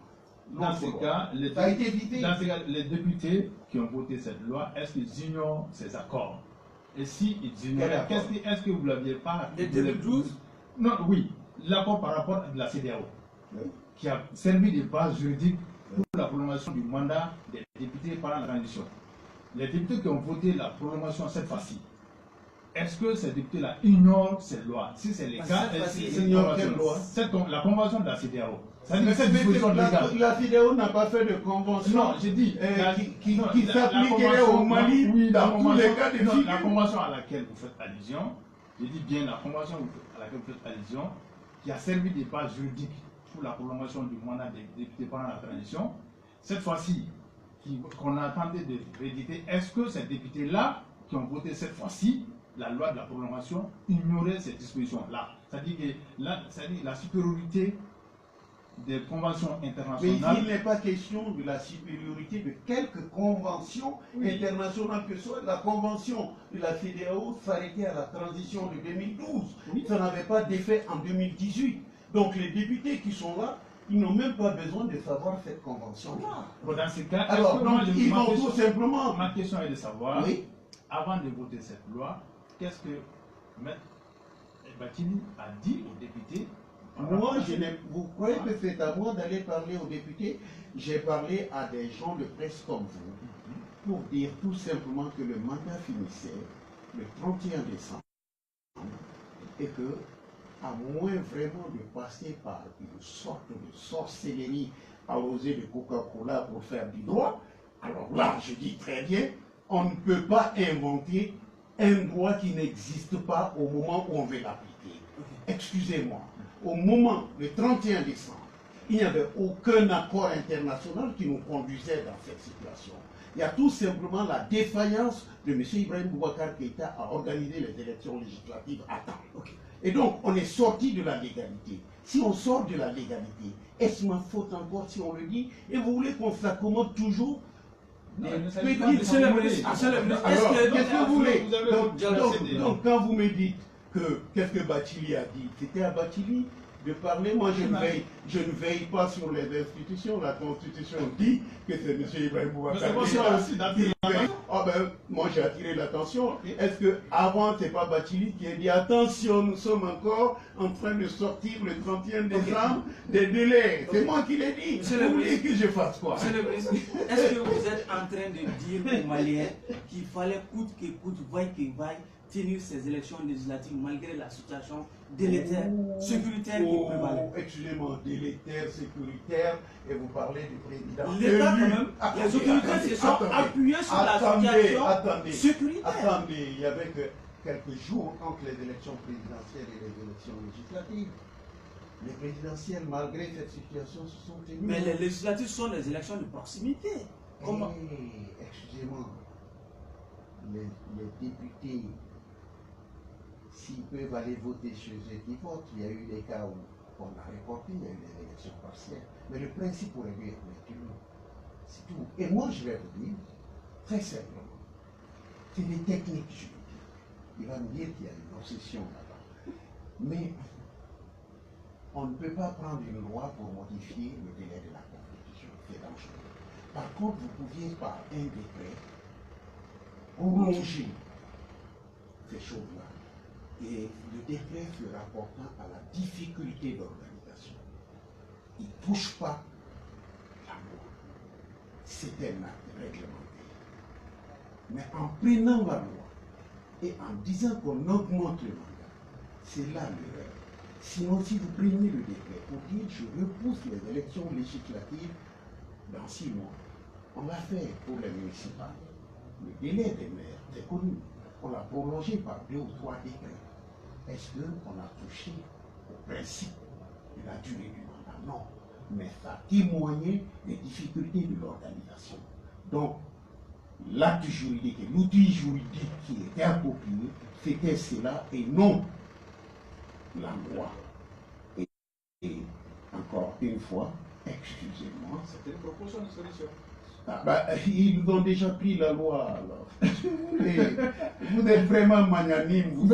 Dans ce cas, ça a été évité. Dans ce cas, les députés qui ont voté cette loi, est-ce qu'ils ignorent ces accords? Et si ils ignorent, est-ce que vous ne l'aviez pas... Les 2012? Non, oui, l'accord par rapport à la CEDEAO, Oui. qui a servi de base juridique pour la prolongation du mandat des députés pendant la transition. Les députés qui ont voté la prolongation cette fois-ci, est-ce que ces députés-là ignorent ces lois? Si c'est le cas, ils ignorent quelle loi? La convention de la CEDEAO. La CEDEAO n'a pas fait de convention. Non, j'ai dit qui s'appliquerait au Mali dans tous les cas de figure. La convention à laquelle vous faites allusion, je dis bien la convention à laquelle vous faites allusion, qui a servi de base juridique pour la prolongation du mandat des députés pendant la transition, cette fois-ci, qu'on a tenté de rééditer, est-ce que ces députés-là, qui ont voté cette fois-ci, la loi de la prolongation, ignoraient ces dispositions-là? C'est-à-dire que la supériorité des conventions internationales. Mais il n'est pas question de la supériorité de quelque convention internationale que ce soit. La convention de la CEDEAO s'arrêtait à la transition de 2012. Oui. Ça n'avait pas d'effet en 2018. Donc les députés qui sont là, ils n'ont même pas besoin de savoir cette convention-là. Bon, dans ce cas, alors, donc, ils vont tout simplement... Ma question est de savoir, avant de voter cette loi, qu'est-ce que M. Bathily a dit aux députés? Moi, vous croyez que c'est à moi d'aller parler aux députés? J'ai parlé à des gens de presse comme vous pour dire tout simplement que le mandat finissait le 31 décembre et que, à moins vraiment de passer par une sorte de sorcellerie arrosée de Coca-Cola pour faire du droit, alors là, je dis très bien, on ne peut pas inventer un droit qui n'existe pas au moment où on veut l'appliquer. Excusez-moi. Au moment, le 31 décembre, il n'y avait aucun accord international qui nous conduisait dans cette situation. Il y a tout simplement la défaillance de M. Ibrahim Boubacar Keïta à organiser les élections législatives à temps. Et donc, on est sorti de la légalité. Si on sort de la légalité, est-ce ma faute encore si on le dit? Et vous voulez qu'on s'accommode toujours? Monsieur le ministre, qu'est-ce que vous voulez? Donc, quand vous me dites qu'est-ce que Bathily a dit? C'était à Bathily de parler. Moi, je ne veille pas sur les institutions. La Constitution dit que c'est M. Ibrahim Boubacar qui veille. Ah ben, moi, j'ai attiré l'attention. Est-ce que avant, c'est pas Bathily qui a dit attention, nous sommes encore en train de sortir le 31 décembre des délais? C'est moi qui l'ai dit. Vous voulez que je fasse quoi? Monsieur le ministre, est-ce que vous êtes en train de dire aux Maliens qu'il fallait coûte que coûte, vaille que vaille, tenir ces élections législatives malgré la situation délétère, sécuritaire qui prévalait? Excusez-moi, délétère, sécuritaire, et vous parlez du président. L'État, quand même, les autorités se sont appuyées sur la situation sécuritaire. Attendez, il y avait que quelques jours entre les élections présidentielles et les élections législatives. Les présidentielles, malgré cette situation, se sont tenues. Mais les législatives sont des élections de proximité. Comment? Excusez-moi, les députés, s'ils peuvent aller voter chez eux, qui votent. Il y a eu des cas où on a reporté, il y a eu des élections partielles. Mais le principe aurait dû être maintenu. C'est tout. Et moi, je vais vous dire, très simplement, c'est des techniques juridiques. Il va me dire qu'il y a une obsession là-bas. Mais on ne peut pas prendre une loi pour modifier le délai de la Constitution. C'est dangereux. Par contre, vous pouviez, par un décret, prolonger ces choses-là. Et le décret se rapportant à la difficulté d'organisation. Il ne touche pas la loi. C'est un acte réglementaire. Mais en prenant la loi et en disant qu'on augmente le mandat, c'est là l'erreur. Sinon, si vous prenez le décret pour dire je repousse les élections législatives dans 6 mois, on l'a fait pour les municipales. Le délai des maires, c'est connu. On l'a prolongé par 2 ou 3 décrets. Est-ce qu'on a touché au principe de la durée du mandat? Non. Mais ça témoignait des difficultés de l'organisation. Donc, l'acte juridique et l'outil juridique qui était approprié, c'était cela et non la loi. Et encore une fois, excusez-moi. C'était une proposition de solution. Ah bah, ils ont déjà pris la loi alors. Vous êtes vraiment magnanime. Vous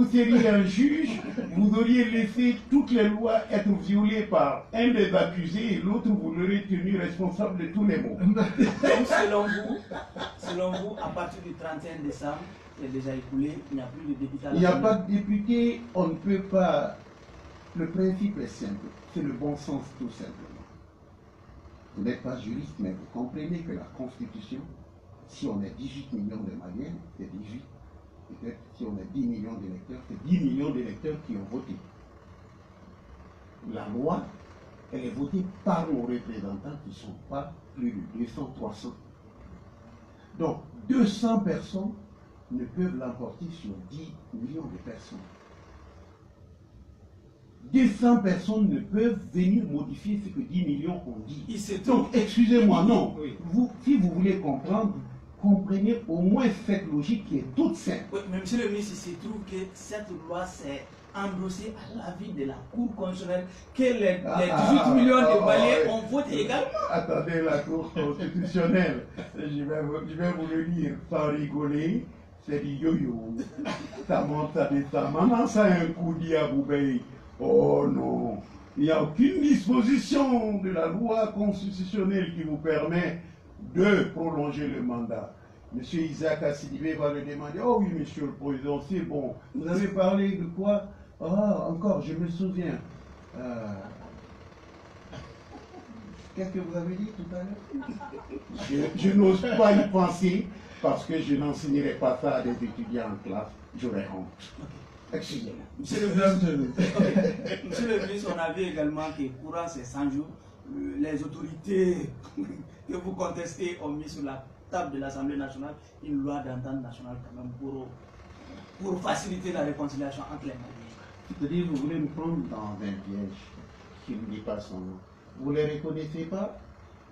seriez un juge Vous auriez laissé toutes les lois être violées par un des accusés et l'autre, vous l'aurez tenu responsable de tous les maux. Donc, selon vous, à partir du 31 décembre, qui est déjà écoulé, il n'y a plus de députés à Il n'y a l'Assemblée. pas de député, on ne peut pas. Le principe est simple, c'est le bon sens tout simplement. Vous n'êtes pas juriste, mais vous comprenez que la Constitution, si on est 18 millions de Maliens, c'est 18. Peut-être si on est 10 millions d'électeurs, c'est 10 millions d'électeurs qui ont voté. La loi, elle est votée par nos représentants qui ne sont pas plus de 200, 300. Donc, 200 personnes ne peuvent l'emporter sur 10 millions de personnes. 200 personnes ne peuvent venir modifier ce que 10 millions ont dit. Donc, excusez-moi, non. Oui. Si vous voulez comprendre, comprenez au moins cette logique qui est toute simple. Oui, mais monsieur le ministre, il se trouve que cette loi s'est endossée à l'avis de la Cour constitutionnelle que les 18 millions de Maliens ont voté également. Attendez, la Cour constitutionnelle, je vais vous le dire sans rigoler, c'est du yo-yo. Ça monte, ça descend. Maman, ça a un coup dit à Boubey. Oh non, il n'y a aucune disposition de la loi constitutionnelle qui vous permet de prolonger le mandat. Monsieur Isaac Assidibé va le demander. Oh oui, monsieur le président, c'est bon. Vous avez parlé de quoi? Ah, encore, je me souviens. Qu'est-ce que vous avez dit tout à l'heure? Je n'ose pas y penser parce que je n'enseignerai pas ça à des étudiants en classe. J'aurais honte. Excusez-moi. Monsieur le ministre, on a vu également que courant ces 100 jours, les autorités que vous contestez ont mis sur la table de l'Assemblée nationale une loi d'entente nationale quand même pour faciliter la réconciliation entre les Maliens. C'est-à-dire, vous voulez me prendre dans un piège qui ne dit pas son nom. Vous ne les reconnaissez pas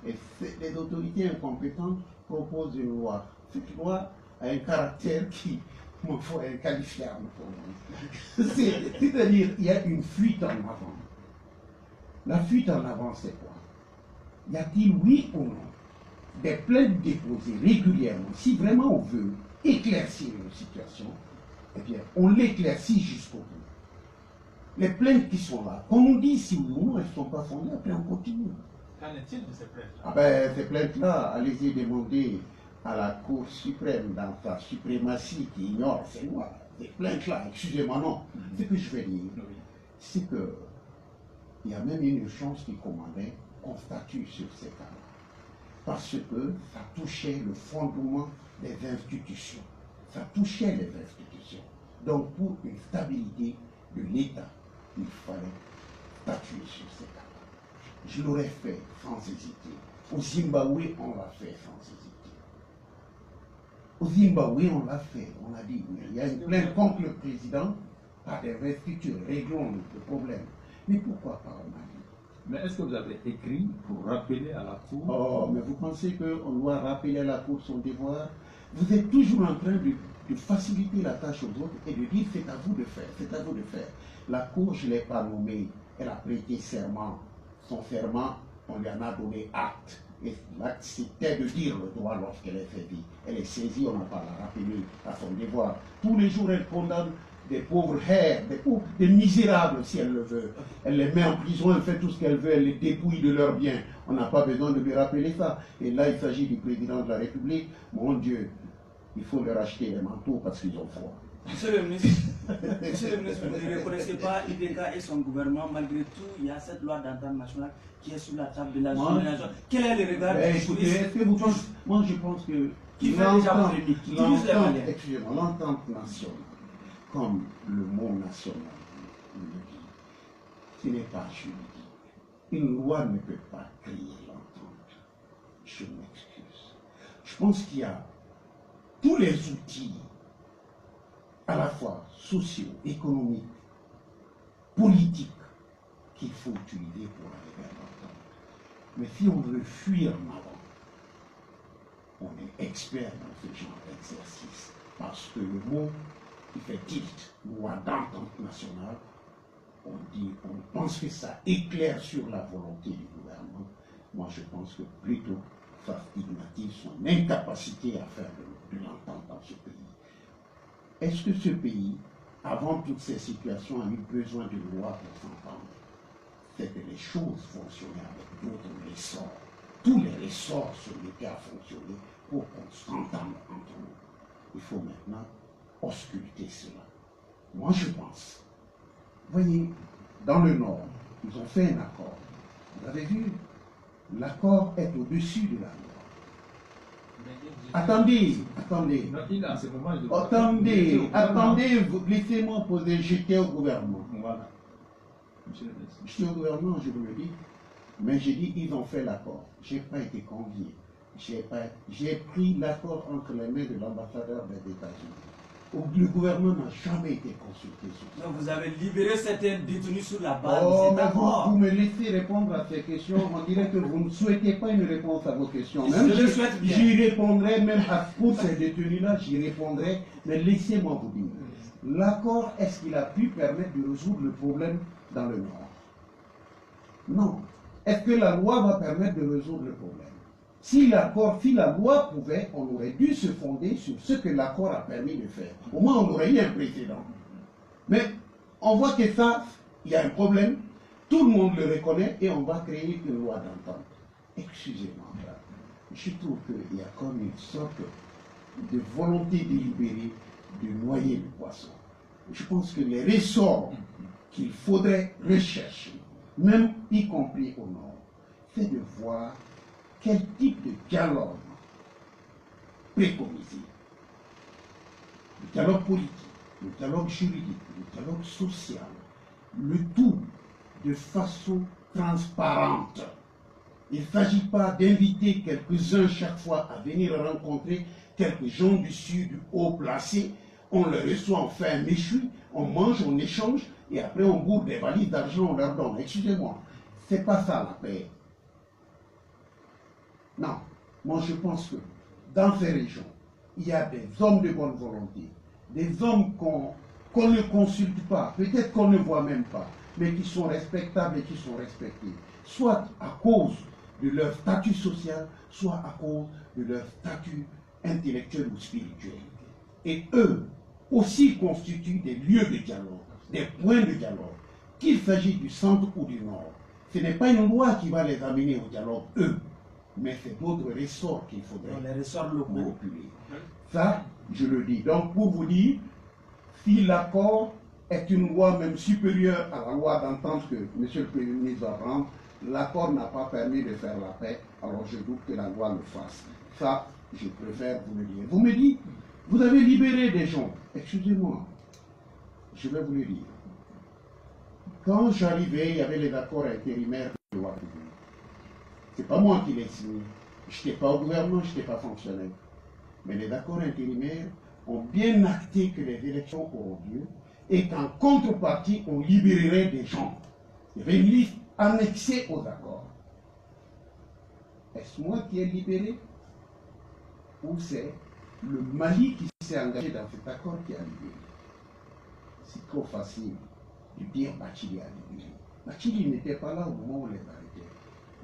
et les autorités incompétentes proposent une loi. Cette loi a un caractère qui, il faut un qualifiable pour moi. C'est-à-dire, il y a une fuite en avant. La fuite en avant, c'est quoi? Y a-t-il, oui ou non, des plaintes déposées régulièrement? Si vraiment on veut éclaircir une situation, eh bien, on l'éclaircit jusqu'au bout. Les plaintes qui sont là, qu'on nous dit si oui ou non, elles ne sont pas fondées, après on continue. Qu'en est-il de ces plaintes-là? Ah ben, ces plaintes-là, allez-y demander à la Cour suprême dans sa suprématie qui ignore ces lois. Ces plaintes-là, excusez-moi, non. Ce que je vais dire, c'est que il y a même une chance qui commandait qu'on statue sur ces cas-là. Parce que ça touchait le fondement des institutions. Ça touchait les institutions. Donc, pour une stabilité de l'État, il fallait statuer sur ces cas-là. Je l'aurais fait sans hésiter. Au Zimbabwe, on l'a fait sans hésiter. Au Zimbabwe, on l'a fait. On a dit, oui, il y a une plainte contre le président par des restitutions. Réglons le problème. Mais pourquoi pas au Mali? Mais est-ce que vous avez écrit pour rappeler à la Cour? Oh, mais vous pensez qu'on doit rappeler à la Cour son devoir? Vous êtes toujours en train de faciliter la tâche aux autres et de dire c'est à vous de faire, c'est à vous de faire. La Cour, je ne l'ai pas nommée, elle a prêté serment. Son serment, on lui en a donné acte. Et l'acte, c'était de dire le droit lorsqu'elle est saisie. Elle est saisie, on n'a pas la rappelé à son devoir. Tous les jours, elle condamne des pauvres hères, des misérables si elle le veut. Elle les met en prison, elle fait tout ce qu'elle veut, elle les dépouille de leurs biens. On n'a pas besoin de lui rappeler ça. Et là, il s'agit du président de la République. Mon Dieu, il faut leur acheter les manteaux parce qu'ils ont froid. Monsieur le ministre, vous ne reconnaissez pas IDK et son gouvernement, malgré tout, il y a cette loi d'entente nationale qui est sur la table de l'Assemblée nationale. Quel est le regard du Écoutez, est-ce que vous pensez, moi je pense que qui fait déjà polémique, qui divise les Maliens? Excusez-moi, l'entente nationale, comme le mot national le dit, ce n'est pas juridique. Une loi ne peut pas créer l'entente. Je m'excuse. Je pense qu'il y a tous les outils, à la fois sociaux, économiques, politiques, qu'il faut utiliser pour arriver à l'entente. Mais si on veut fuir en avant, on est expert dans ce genre d'exercice. Parce que le mot, il fait tilt, loi d'entente nationale, on pense que ça éclaire sur la volonté du gouvernement. Moi, je pense que plutôt, ça stigmatise son incapacité à faire de l'entente dans ce pays. Est-ce que ce pays avant toutes ces situations, a eu besoin d'une loi pour s'entendre. C'est que les choses fonctionnaient avec d'autres ressorts. Tous les ressorts se mettaient à fonctionner pour qu'on s'entende entre nous. Il faut maintenant ausculter cela. Moi, je pense. Voyez, dans le Nord, ils ont fait un accord. Vous avez vu, l'accord est au-dessus de la loi. Attendez, laissez-moi poser, j'étais au gouvernement. Voilà. Monsieur le Président. J'étais au gouvernement, je vous le dis, mais j'ai dit, ils ont fait l'accord. Je n'ai pas été convié. J'ai pris l'accord entre les mains de l'ambassadeur des États-Unis. Le gouvernement n'a jamais été consulté sur ça. Donc vous avez libéré certains détenus sur la base de Oh, cet mais accord. vous me laissez répondre à ces questions. On dirait que vous ne souhaitez pas une réponse à vos questions. Même Je le souhaite bien. j'y répondrai, même pour ces détenus-là, j'y répondrai. Mais laissez-moi vous dire. L'accord, est-ce qu'il a pu permettre de résoudre le problème dans le Nord? Non. Est-ce que la loi va permettre de résoudre le problème? Si la loi pouvait, on aurait dû se fonder sur ce que l'accord a permis de faire. Au moins, on aurait eu un précédent. Mais on voit que ça, il y a un problème, tout le monde le reconnaît et on va créer une loi d'entente. Excusez-moi, je trouve qu'il y a comme une sorte de volonté délibérée de noyer le poisson. Je pense que les ressorts qu'il faudrait rechercher, même y compris au Nord, c'est de voir quel type de dialogue préconiser. Le dialogue politique, le dialogue juridique, le dialogue social, le tout de façon transparente. Il ne s'agit pas d'inviter quelques-uns chaque fois à venir rencontrer quelques gens du sud haut placés. On les reçoit, on fait un méchoui, on mange, on échange, et après on bourre des valises d'argent, on leur donne. Excusez-moi, c'est pas ça la paix. Non, moi je pense que dans ces régions, il y a des hommes de bonne volonté, des hommes qu'on ne consulte pas, peut-être qu'on ne voit même pas, mais qui sont respectables et qui sont respectés, soit à cause de leur statut social, soit à cause de leur statut intellectuel ou spirituel. Et eux aussi constituent des lieux de dialogue, des points de dialogue, qu'il s'agisse du centre ou du nord. Ce n'est pas une loi qui va les amener au dialogue, eux, mais c'est d'autres ressorts qu'il faudrait les ressorts locaux manipuler. Ça, je le dis. Donc, pour vous dire, si l'accord est une loi même supérieure à la loi d'entente que M. le Premier ministre va prendre, l'accord n'a pas permis de faire la paix, alors je doute que la loi le fasse. Ça, je préfère vous le dire. Vous me dites, vous avez libéré des gens. Excusez-moi, je vais vous le dire. Quand j'arrivais, il y avait les accords intérimaires de Ouagadougou. Ce n'est pas moi qui l'ai signé. Je n'étais pas au gouvernement, je n'étais pas fonctionnaire. Mais les accords intérimaires ont bien acté que les élections auront lieu et qu'en contrepartie, on libérerait des gens. Il y avait une liste annexée aux accords. Est-ce moi qui ai libéré? Ou c'est le Mali qui s'est engagé dans cet accord qui a libéré? C'est trop facile de dire Bathily a libéré. Bathily n'était pas là au moment où on les arrêtait.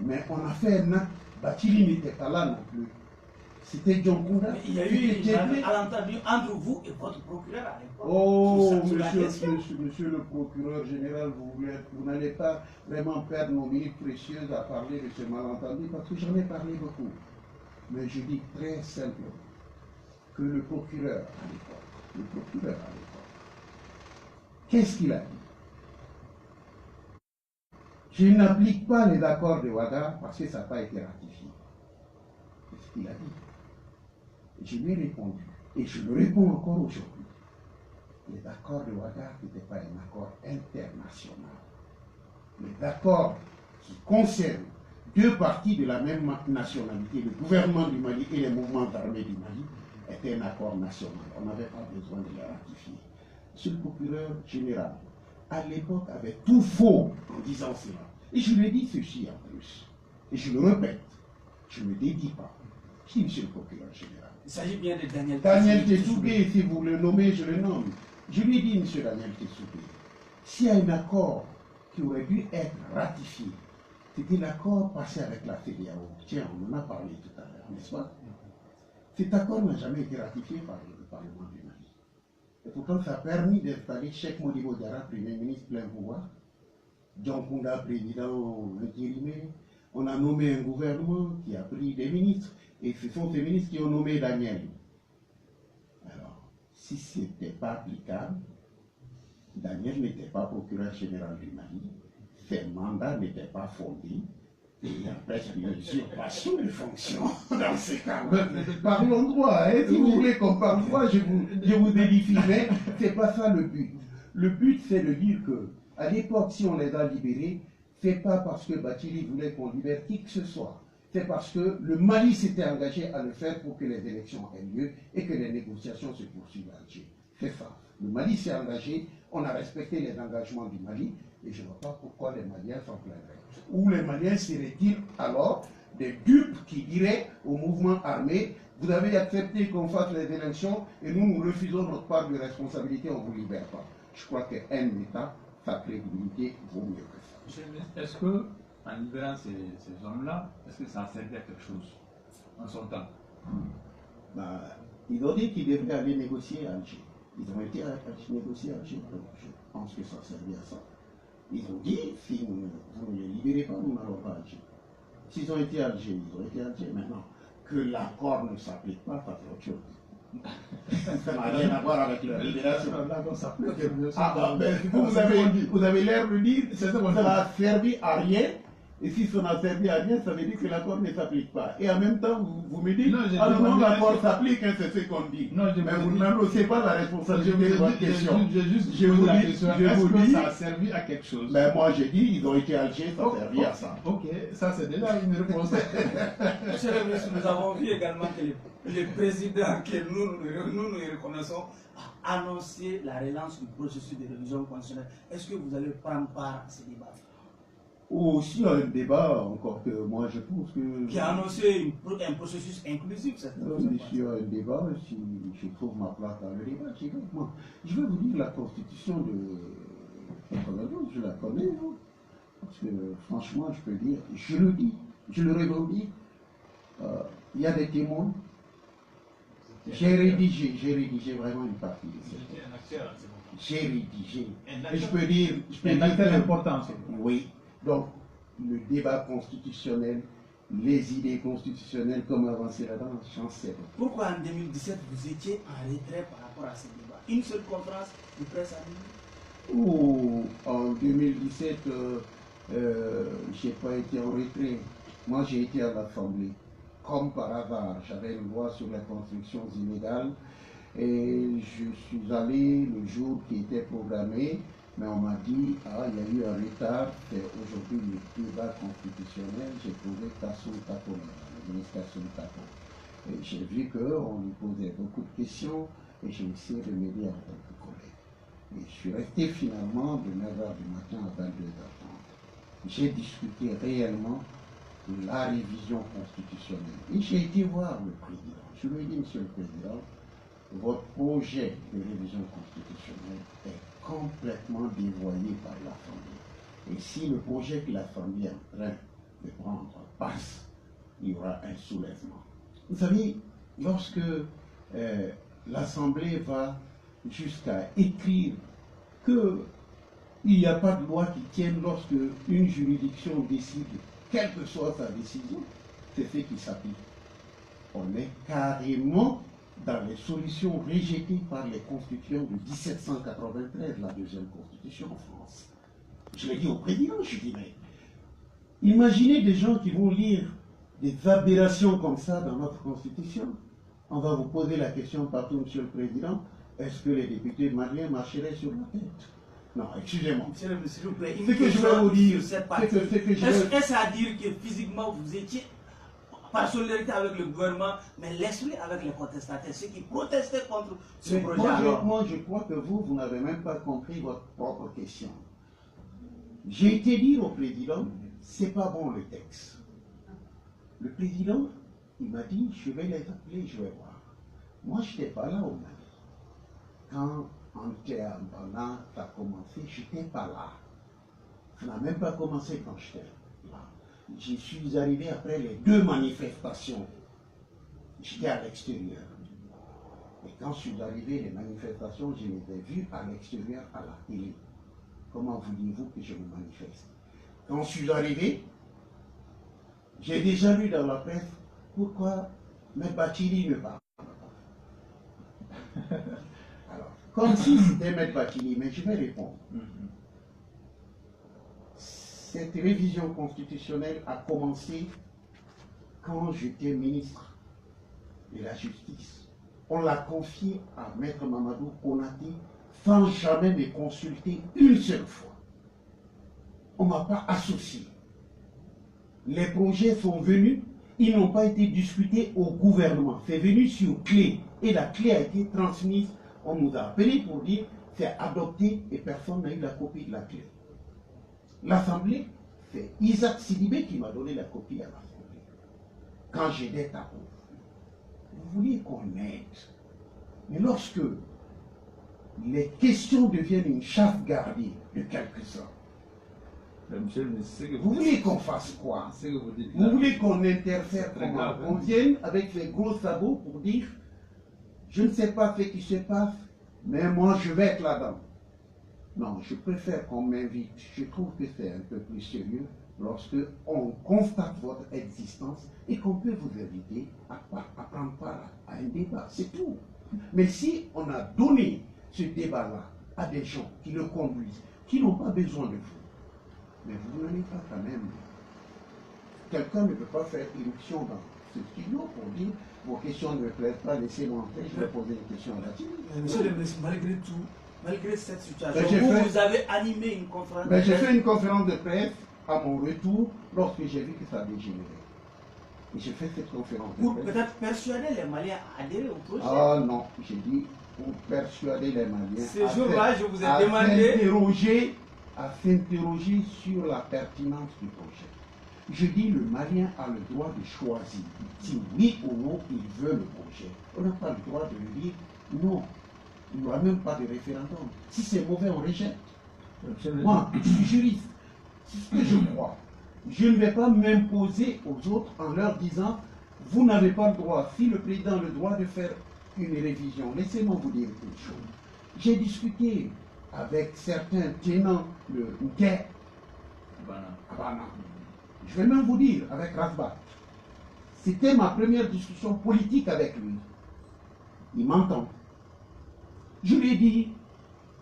Mais on a fait un acte, Bathily n'était pas là non plus. C'était John Kounda. Il y a eu un malentendu entre vous et votre procureur à l'époque. Oh, monsieur le procureur général, vous n'allez pas vraiment perdre nos minutes précieuses à parler de ce malentendu parce que j'en ai parlé beaucoup. Mais je dis très simplement que le procureur à l'époque, qu'est-ce qu'il a dit? Je n'applique pas les accords de Ouaga parce que ça n'a pas été ratifié. C'est ce qu'il a dit. Je lui ai répondu, et je le réponds encore aujourd'hui. Les accords de Ouaga n'étaient pas un accord international. Les accords qui concernent deux parties de la même nationalité, le gouvernement du Mali et les mouvements armés du Mali, étaient un accord national. On n'avait pas besoin de les ratifier. Monsieur le procureur général, à l'époque, avait tout faux en disant cela. Et je lui ai dit ceci en plus. Et je le répète, je ne me dédie pas. Je dis, monsieur le procureur général. Il s'agit bien de Daniel Tessouké, si vous le nommez, je le nomme. Je lui ai dit, monsieur Daniel Tessouké, s'il y a un accord qui aurait dû être ratifié, c'était l'accord passé avec la CEDEAO. Tiens, on en a parlé tout à l'heure, n'est-ce pas? Cet accord n'a jamais été ratifié par le Parlement du Mali. Et pourtant, ça a permis d'installer Cheikh Modibo Diarra, Premier ministre plein pouvoir, John Kounda, président intérimaire. On a nommé un gouvernement qui a pris des ministres, et ce sont ces ministres qui ont nommé Daniel. Alors, si ce n'était pas applicable, Daniel n'était pas procureur général du Mali, ses mandats n'étaient pas fondés, et il y a presque une usurpation de fonction dans ces cas. Parlons droit, hein. Si vous voulez qu'on parle droit, je vous édifie, mais ce n'est pas ça le but. Le but, c'est de dire que, à l'époque, si on les a libérés, ce n'est pas parce que Bathily voulait qu'on libère qui que ce soit. C'est parce que le Mali s'était engagé à le faire pour que les élections aient lieu et que les négociations se poursuivent à Alger. C'est ça. Le Mali s'est engagé, on a respecté les engagements du Mali, et je ne vois pas pourquoi les Maliens s'en plaidraient. Ou les Maliens seraient-ils alors des dupes qui diraient au mouvement armé, vous avez accepté qu'on fasse les élections et nous refusons notre part de responsabilité, on ne vous libère pas. Je crois qu'un État, sa crédibilité vaut mieux que ça. Monsieur le ministre, est-ce que, en libérant ces hommes-là, est-ce que ça a servi à quelque chose en son temps? Ils ont dit qu'ils devraient aller négocier à Alger. Ils ont été négocier à Alger, donc je pense que ça a servi à ça. Ils ont dit, si vous ne les libérez pas, nous n'allons pas à Alger. S'ils ont été à Alger, ils ont été à Alger. Maintenant, que l'accord ne s'applique pas, ça fait autre chose. Ça n'a rien à voir avec leur libération. Vous avez l'air de dire que ça n'a servi à rien. Et si ça n'a servi à rien, ça veut dire que l'accord ne s'applique pas. Et en même temps, vous me dites, non, l'accord s'applique, hein, c'est ce qu'on dit. Non, mais vous n'endossez pas la responsabilité de votre question. Je vous dis, est-ce que ça a servi à quelque chose? Mais moi, j'ai dit, ils ont été à Alger, ça a servi à ça. Ok, ça c'est déjà une réponse. Monsieur le ministre, nous avons vu également que le président que nous reconnaissons a annoncé la relance du processus de révision constitutionnelle. Est-ce que vous allez prendre part à ce débat? Ou s'il y a un débat, encore que moi je pense que... Qui a annoncé un processus inclusif, cette s'il y a un débat, si je trouve ma place dans le débat, je vais vous dire la constitution de 92, je la connais, hein, parce que franchement, je peux dire, je le dis, je le revendique, il y a des témoins. J'ai rédigé vraiment une partie de ça. J'ai rédigé. Et je peux dire... Un acteur important, oui. Donc, le débat constitutionnel, les idées constitutionnelles, comme avancer là-dedans, j'en sais pas. Pourquoi en 2017 vous étiez en retrait par rapport à ces débats? Une seule conférence de presse à Lille? Ou en 2017, je n'ai pas été en retrait. Moi, j'ai été à l'Assemblée. Comme par hasard, j'avais une loi sur les constructions illégales et je suis allé le jour qui était programmé. Mais on m'a dit, il y a eu un retard, c'est aujourd'hui le débat constitutionnel, j'ai posé Kassoum Tako, le ministre Kassoum Tako. Et j'ai vu qu'on lui posait beaucoup de questions et j'ai essayé de m'aider en tant que collègue. Et je suis resté finalement de 9h du matin à 22h30. J'ai discuté réellement de la révision constitutionnelle. Et j'ai été voir le président. Je lui ai dit, Monsieur le Président, votre projet de révision constitutionnelle est complètement dévoyé par l'Assemblée. Et si le projet que l'Assemblée est en train de prendre passe, il y aura un soulèvement. Vous savez, lorsque l'Assemblée va jusqu'à écrire qu'il n'y a pas de loi qui tienne lorsque une juridiction décide, quelle que soit sa décision, c'est ce qui s'applique. On est carrément dans les solutions rejetées par les constitutions de 1793, la deuxième constitution en France. Je l'ai dit au président, je dis, mais imaginez des gens qui vont lire des aberrations comme ça dans notre constitution. On va vous poser la question partout, Monsieur le Président, est-ce que les députés maliens marcheraient sur la tête? Non, excusez-moi. Monsieur le ministre, s'il vous plaît, ce que je vais vous dire, est-ce à dire que physiquement vous étiez par solidarité avec le gouvernement, mais l'esprit avec les protestataires, ceux qui protestaient contre ce projet? Moi, je crois que vous n'avez même pas compris votre propre question. J'ai été dire au président, c'est pas bon le texte. Le président, il m'a dit, je vais les appeler, je vais voir. Moi, je n'étais pas là au Mali. Quand Antéambana a commencé, je n'étais pas là. Ça n'a même pas commencé quand j'étais là. Je suis arrivé après les 2 manifestations. J'étais à l'extérieur. Et quand je suis arrivé, les manifestations, je les ai vues à l'extérieur, à la télé. Comment voulez-vous que je me manifeste? Quand je suis arrivé, j'ai déjà lu dans la presse pourquoi M. Bathily ne parle pas. Alors, comme si c'était M. Bathily, mais je vais répondre. Cette révision constitutionnelle a commencé quand j'étais ministre de la Justice. On l'a confié à Maître Mamadou Konaté sans jamais me consulter une seule fois. On ne m'a pas associé. Les projets sont venus, ils n'ont pas été discutés au gouvernement. C'est venu sur clé et la clé a été transmise. On nous a appelé pour dire c'est adopté et personne n'a eu la copie de la clé. L'Assemblée, c'est Isaac Sidibé qui m'a donné la copie à l'Assemblée. Quand j'étais à vous. Vous voulez qu'on aide. Mais lorsque les questions deviennent une chasse gardée de quelques-uns, Monsieur le ministre, vous voulez qu'on fasse quoi? Ce que vous dites Vous là, voulez qu'on interfère très comment? grave, On hein. vienne avec les gros sabots pour dire je ne sais pas ce qui se passe, mais moi je vais être là-dedans. Non, je préfère qu'on m'invite. Je trouve que c'est un peu plus sérieux lorsque on constate votre existence et qu'on peut vous inviter à prendre part à un débat. C'est tout. Mais si on a donné ce débat-là à des gens qui le conduisent, qui n'ont pas besoin de vous, mais vous n'allez pas quand même. Quelqu'un ne peut pas faire irruption dans ce studio pour dire vos questions ne me plaisent pas, laissez-moi entrer, je vais poser une question là-dessus. Monsieur le ministre, malgré tout, malgré cette situation, Mais vous avez animé une conférence de Mais j'ai presse. fait une conférence de presse à mon retour lorsque j'ai vu que ça dégénérait. Et j'ai fait cette conférence de Pour presse. peut-être persuader les Maliens à adhérer au projet. Ah non, j'ai dit pour persuader les Maliens Ce jour-là, je vous ai demandé à s'interroger sur la pertinence du projet. Je dis le Malien a le droit de choisir si oui ou non il veut le projet. On n'a pas le droit de lui dire non. Il n'y aura même pas de référendum. Si c'est mauvais, on rejette. Moi, je suis juriste. C'est ce que je crois. Je ne vais pas m'imposer aux autres en leur disant vous n'avez pas le droit. Si le président a le droit de faire une révision, laissez-moi vous dire une chose. J'ai discuté avec certains tenants de Nké à Bana. Je vais même vous dire, avec Rasbat. C'était ma première discussion politique avec lui. Il m'entend. Je lui ai dit,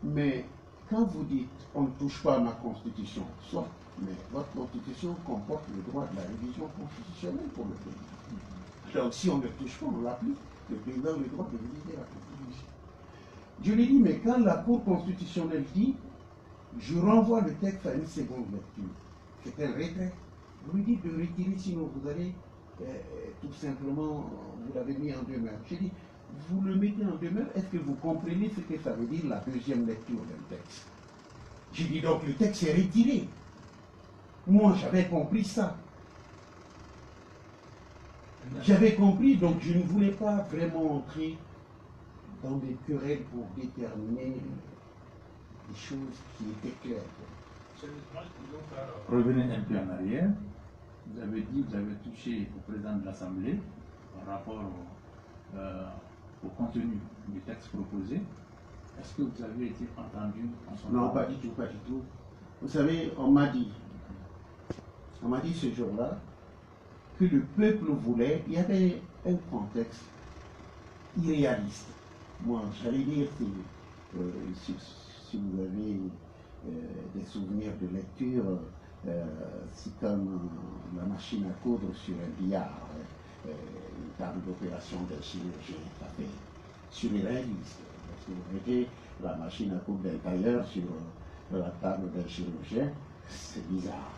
mais quand vous dites on ne touche pas à ma constitution, soit, mais votre constitution comporte le droit de la révision constitutionnelle pour le président. Donc si on ne touche pas, on l'applique. Le président a le droit de réviser la constitution. Je lui ai dit, mais quand la Cour constitutionnelle dit, je renvoie le texte à une seconde lecture, c'est un retrait. Vous lui dites de retirer, sinon vous allez tout simplement, vous l'avez mis en demeure. J'ai dit, vous le mettez en demeure, est-ce que vous comprenez ce que ça veut dire la deuxième lecture d'un texte? J'ai dit donc le texte est retiré. Moi j'avais compris ça. J'avais compris, donc je ne voulais pas vraiment entrer dans des querelles pour déterminer des choses qui étaient claires. Revenez un peu en arrière. Vous avez dit, vous avez touché au président de l'Assemblée par rapport au contenu du texte proposé. Est-ce que vous avez été entendu en son Non, temps? pas du tout, pas du tout. Vous savez, on m'a dit ce jour-là que le peuple voulait, il y avait un contexte irréaliste. Moi, j'allais dire, si vous avez des souvenirs de lecture, c'est comme la machine à coudre sur un billard, une table d'opération d'un chirurgien, ça fait surréaliste. Parce que vous mettez la machine à coudre d'un tailleur sur la table d'un chirurgien, c'est bizarre.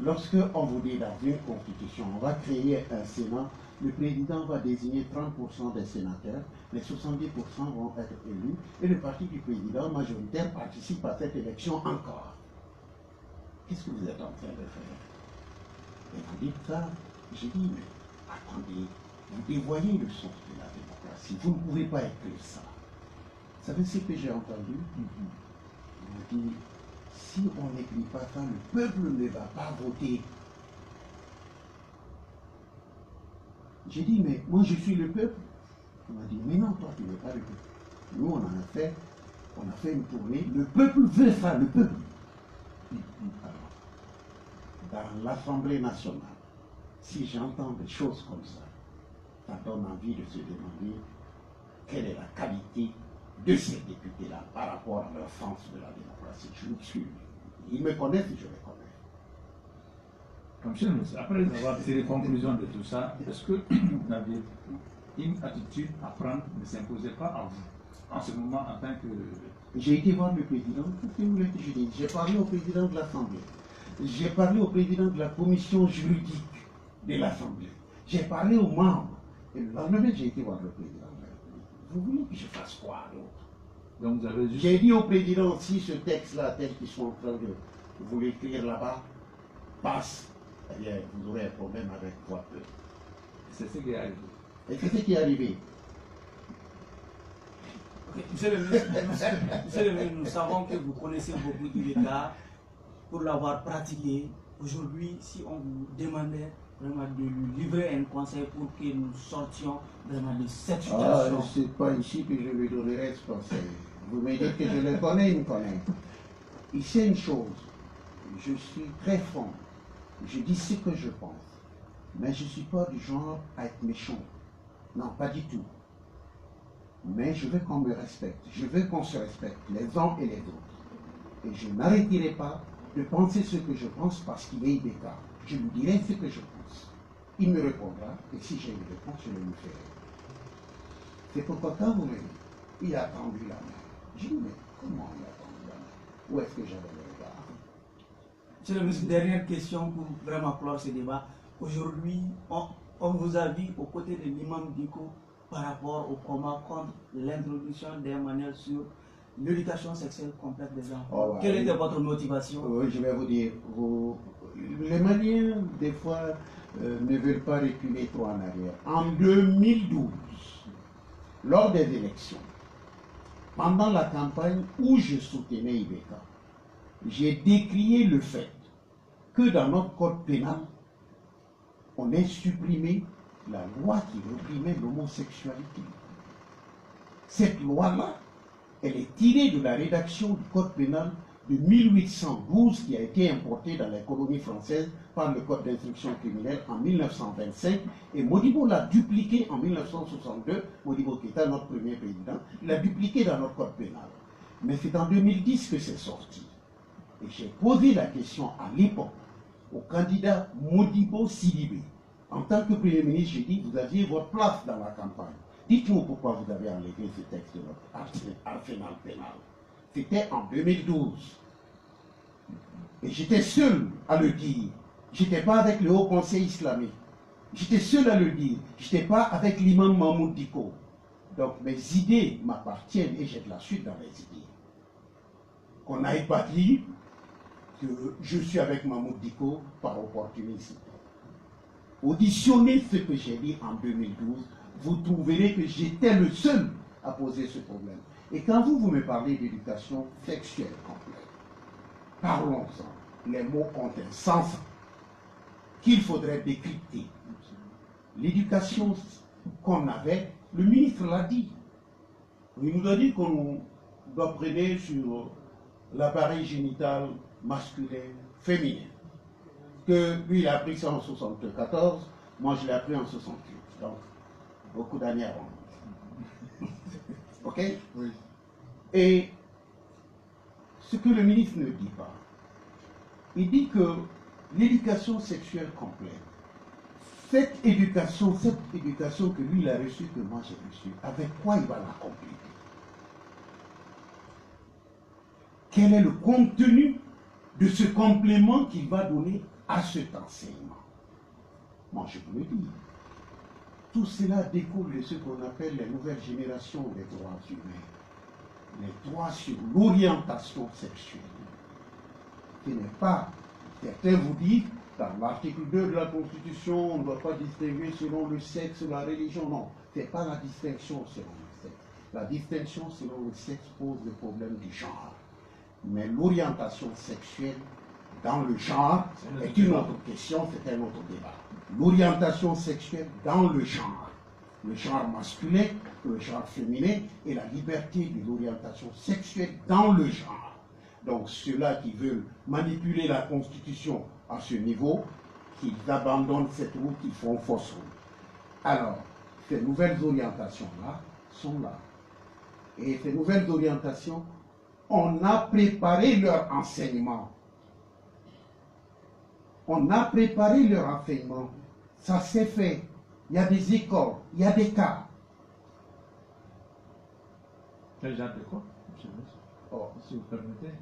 Lorsque on vous dit dans une constitution, on va créer un Sénat, le président va désigner 30% des sénateurs, les 70% vont être élus, et le parti du président majoritaire participe à cette élection encore. Qu'est-ce que vous êtes en train de faire? Et vous dites ça, j'ai dit, mais attendez, vous dévoyez le sens de la démocratie, vous ne pouvez pas écrire ça. Vous savez ce que j'ai entendu? Il m'a dit, si on n'écrit pas ça, le peuple ne va pas voter. J'ai dit, mais moi je suis le peuple. On m'a dit, mais non, toi, tu n'es pas le peuple. Nous, on a fait une tournée. Le peuple veut ça, le peuple. Alors, dans l'Assemblée nationale, si j'entends des choses comme ça donne envie de se demander quelle est la qualité de ces députés-là par rapport à leur sens de la démocratie. Je m'excuse. Ils me connaissent et je les connais. Monsieur le ministre, après avoir tiré les conclusions de tout ça, est-ce que vous aviez une attitude à prendre ne s'imposait pas à vous en ce moment en tant que... J'ai été voir le président, qu'est-ce que vous voulez que je dise? J'ai parlé au président de l'Assemblée. J'ai parlé au président de la commission juridique de l'Assemblée. J'ai parlé aux membres. Et le lendemain, j'ai été voir le président de la République. Vous voulez que je fasse quoi d'autre? Donc vous avez juste... J'ai dit au président, si ce texte-là, tel qu'ils sont en train de vous l'écrire là-bas, passe, eh bien, vous aurez un problème avec votre peuple. C'est ce qui est arrivé. Et c'est ce qui est arrivé. Monsieur le ministre, nous savons que vous connaissez beaucoup d'Ibeka pour l'avoir pratiqué. Aujourd'hui, si on vous demandait vraiment de lui livrer un conseil pour que nous sortions vraiment de cette situation. Ce n'est pas ici que je lui donnerai ce conseil. Vous me dites que je le connais, il me connaît. Il sait une chose, je suis très franc, je dis ce que je pense, mais je ne suis pas du genre à être méchant. Non, pas du tout. Mais je veux qu'on me respecte, je veux qu'on se respecte, les uns et les autres. Et je n'arrêterai pas de penser ce que je pense parce qu'il est Ibeka. Je lui dirai ce que je pense. Il me répondra, et si j'ai une réponse, je le lui ferai. C'est pourquoi quand vous me dites, il a tendu la main. Je dis, mais comment il a tendu la main? Où est-ce que j'avais le regard? Monsieur le ministre, dernière question pour vraiment clore ce débat. Aujourd'hui, on vous a vu aux côtés de l'imam Diko par rapport au combat contre l'introduction des manuels sur l'éducation sexuelle complète des enfants. Oh, ouais. Quelle était votre motivation? Oui, je vais vous dire, les Maliens, des fois, ne veulent pas reculer trop en arrière. En 2012, lors des élections, pendant la campagne où je soutenais Ibeka, j'ai décrié le fait que dans notre code pénal, on ait supprimé la loi qui réprimait l'homosexualité. Cette loi-là, elle est tirée de la rédaction du code pénal de 1812 qui a été importé dans les colonies françaises par le code d'instruction criminelle en 1925 et Modibo l'a dupliqué en 1962, Modibo qui était notre premier président, l'a dupliqué dans notre code pénal. Mais c'est en 2010 que c'est sorti. Et j'ai posé la question à l'époque au candidat Modibo Sidibé. En tant que Premier ministre, j'ai dit, vous aviez votre place dans la campagne. Dites-nous pourquoi vous avez enlevé ce texte de notre arsenal pénal. C'était en 2012. Et j'étais seul à le dire. Je n'étais pas avec le Haut Conseil islamique. J'étais seul à le dire. Je n'étais pas avec l'imam Mahmoud Diko. Donc mes idées m'appartiennent et j'ai de la suite dans mes idées. Qu'on n'aille pas dire que je suis avec Mahmoud Diko par opportunisme. Auditionnez ce que j'ai dit en 2012, vous trouverez que j'étais le seul à poser ce problème. Et quand vous me parlez d'éducation sexuelle complète, parlons-en. Les mots ont un sens qu'il faudrait décrypter. L'éducation qu'on avait, le ministre l'a dit. Il nous a dit qu'on doit prendre sur l'appareil génital masculin, féminin. Que lui, il a appris ça en 1974, moi je l'ai appris en 68. Donc, beaucoup d'années avant. Ok? Oui. Et ce que le ministre ne dit pas, il dit que l'éducation sexuelle complète, cette éducation que lui il a reçue, que moi j'ai reçue, avec quoi il va l'accomplir? Quel est le contenu de ce complément qu'il va donner à cet enseignement? Moi je vous le dis. Tout cela découle de ce qu'on appelle les nouvelles générations des droits humains. Les droits sur l'orientation sexuelle. Ce n'est pas, certains vous disent, dans l'article 2 de la Constitution, on ne doit pas distinguer selon le sexe, la religion. Non, ce n'est pas la distinction selon le sexe. La distinction selon le sexe pose le problème du genre. Mais l'orientation sexuelle dans le genre est une autre question, c'est un autre débat. L'orientation sexuelle dans le genre masculin le genre féminin et la liberté de l'orientation sexuelle dans le genre. Donc ceux-là qui veulent manipuler la Constitution à ce niveau, qu'ils abandonnent cette route, ils font fausse route. Alors, ces nouvelles orientations-là sont là. Et ces nouvelles orientations, on a préparé leur enseignement. On a préparé leur enseignement. Ça s'est fait. Il y a des écoles, il y a des cas. Quel genre de quoi, monsieur le ministre? Oh. Si vous permettez.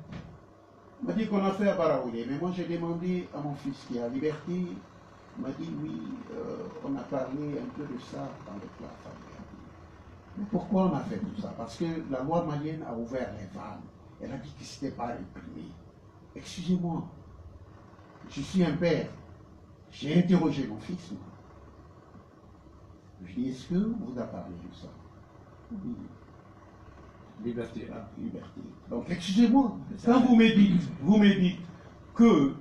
Il m'a dit qu'on a fait à Baraoulé, mais moi j'ai demandé à mon fils qui est à Liberté, il m'a dit oui, on a parlé un peu de ça dans le plan familial. Mais pourquoi on a fait tout ça? Parce que la loi malienne a ouvert les vannes. Elle a dit que ce n'était pas réprimé. Excusez-moi, je suis un père. J'ai interrogé mon fils. Moi. Je lui ai dit, est-ce que vous avez parlé de ça? Oui. Liberté. Ah, liberté. Donc, excusez-moi, quand vous me dites que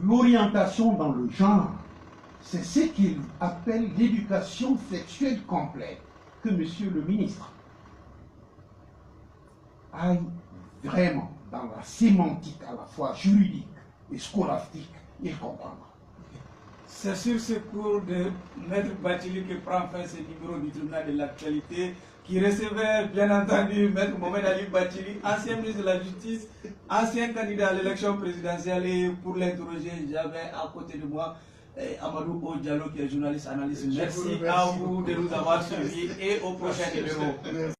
l'orientation dans le genre, c'est ce qu'il appelle l'éducation sexuelle complète, que monsieur le ministre aille vraiment dans la sémantique à la fois juridique et scolastique, il comprendra. C'est sur ce cours de Maître Bathily que prend fin ce numéro du tribunal de l'actualité, qui recevait bien entendu Maître Mohamed Ali Bathily, ancien ministre de la Justice, ancien candidat à l'élection présidentielle. Et pour l'interroger, j'avais à côté de moi Amadou Diallo, qui est journaliste analyste. Merci à vous de nous avoir suivis et au prochain numéro.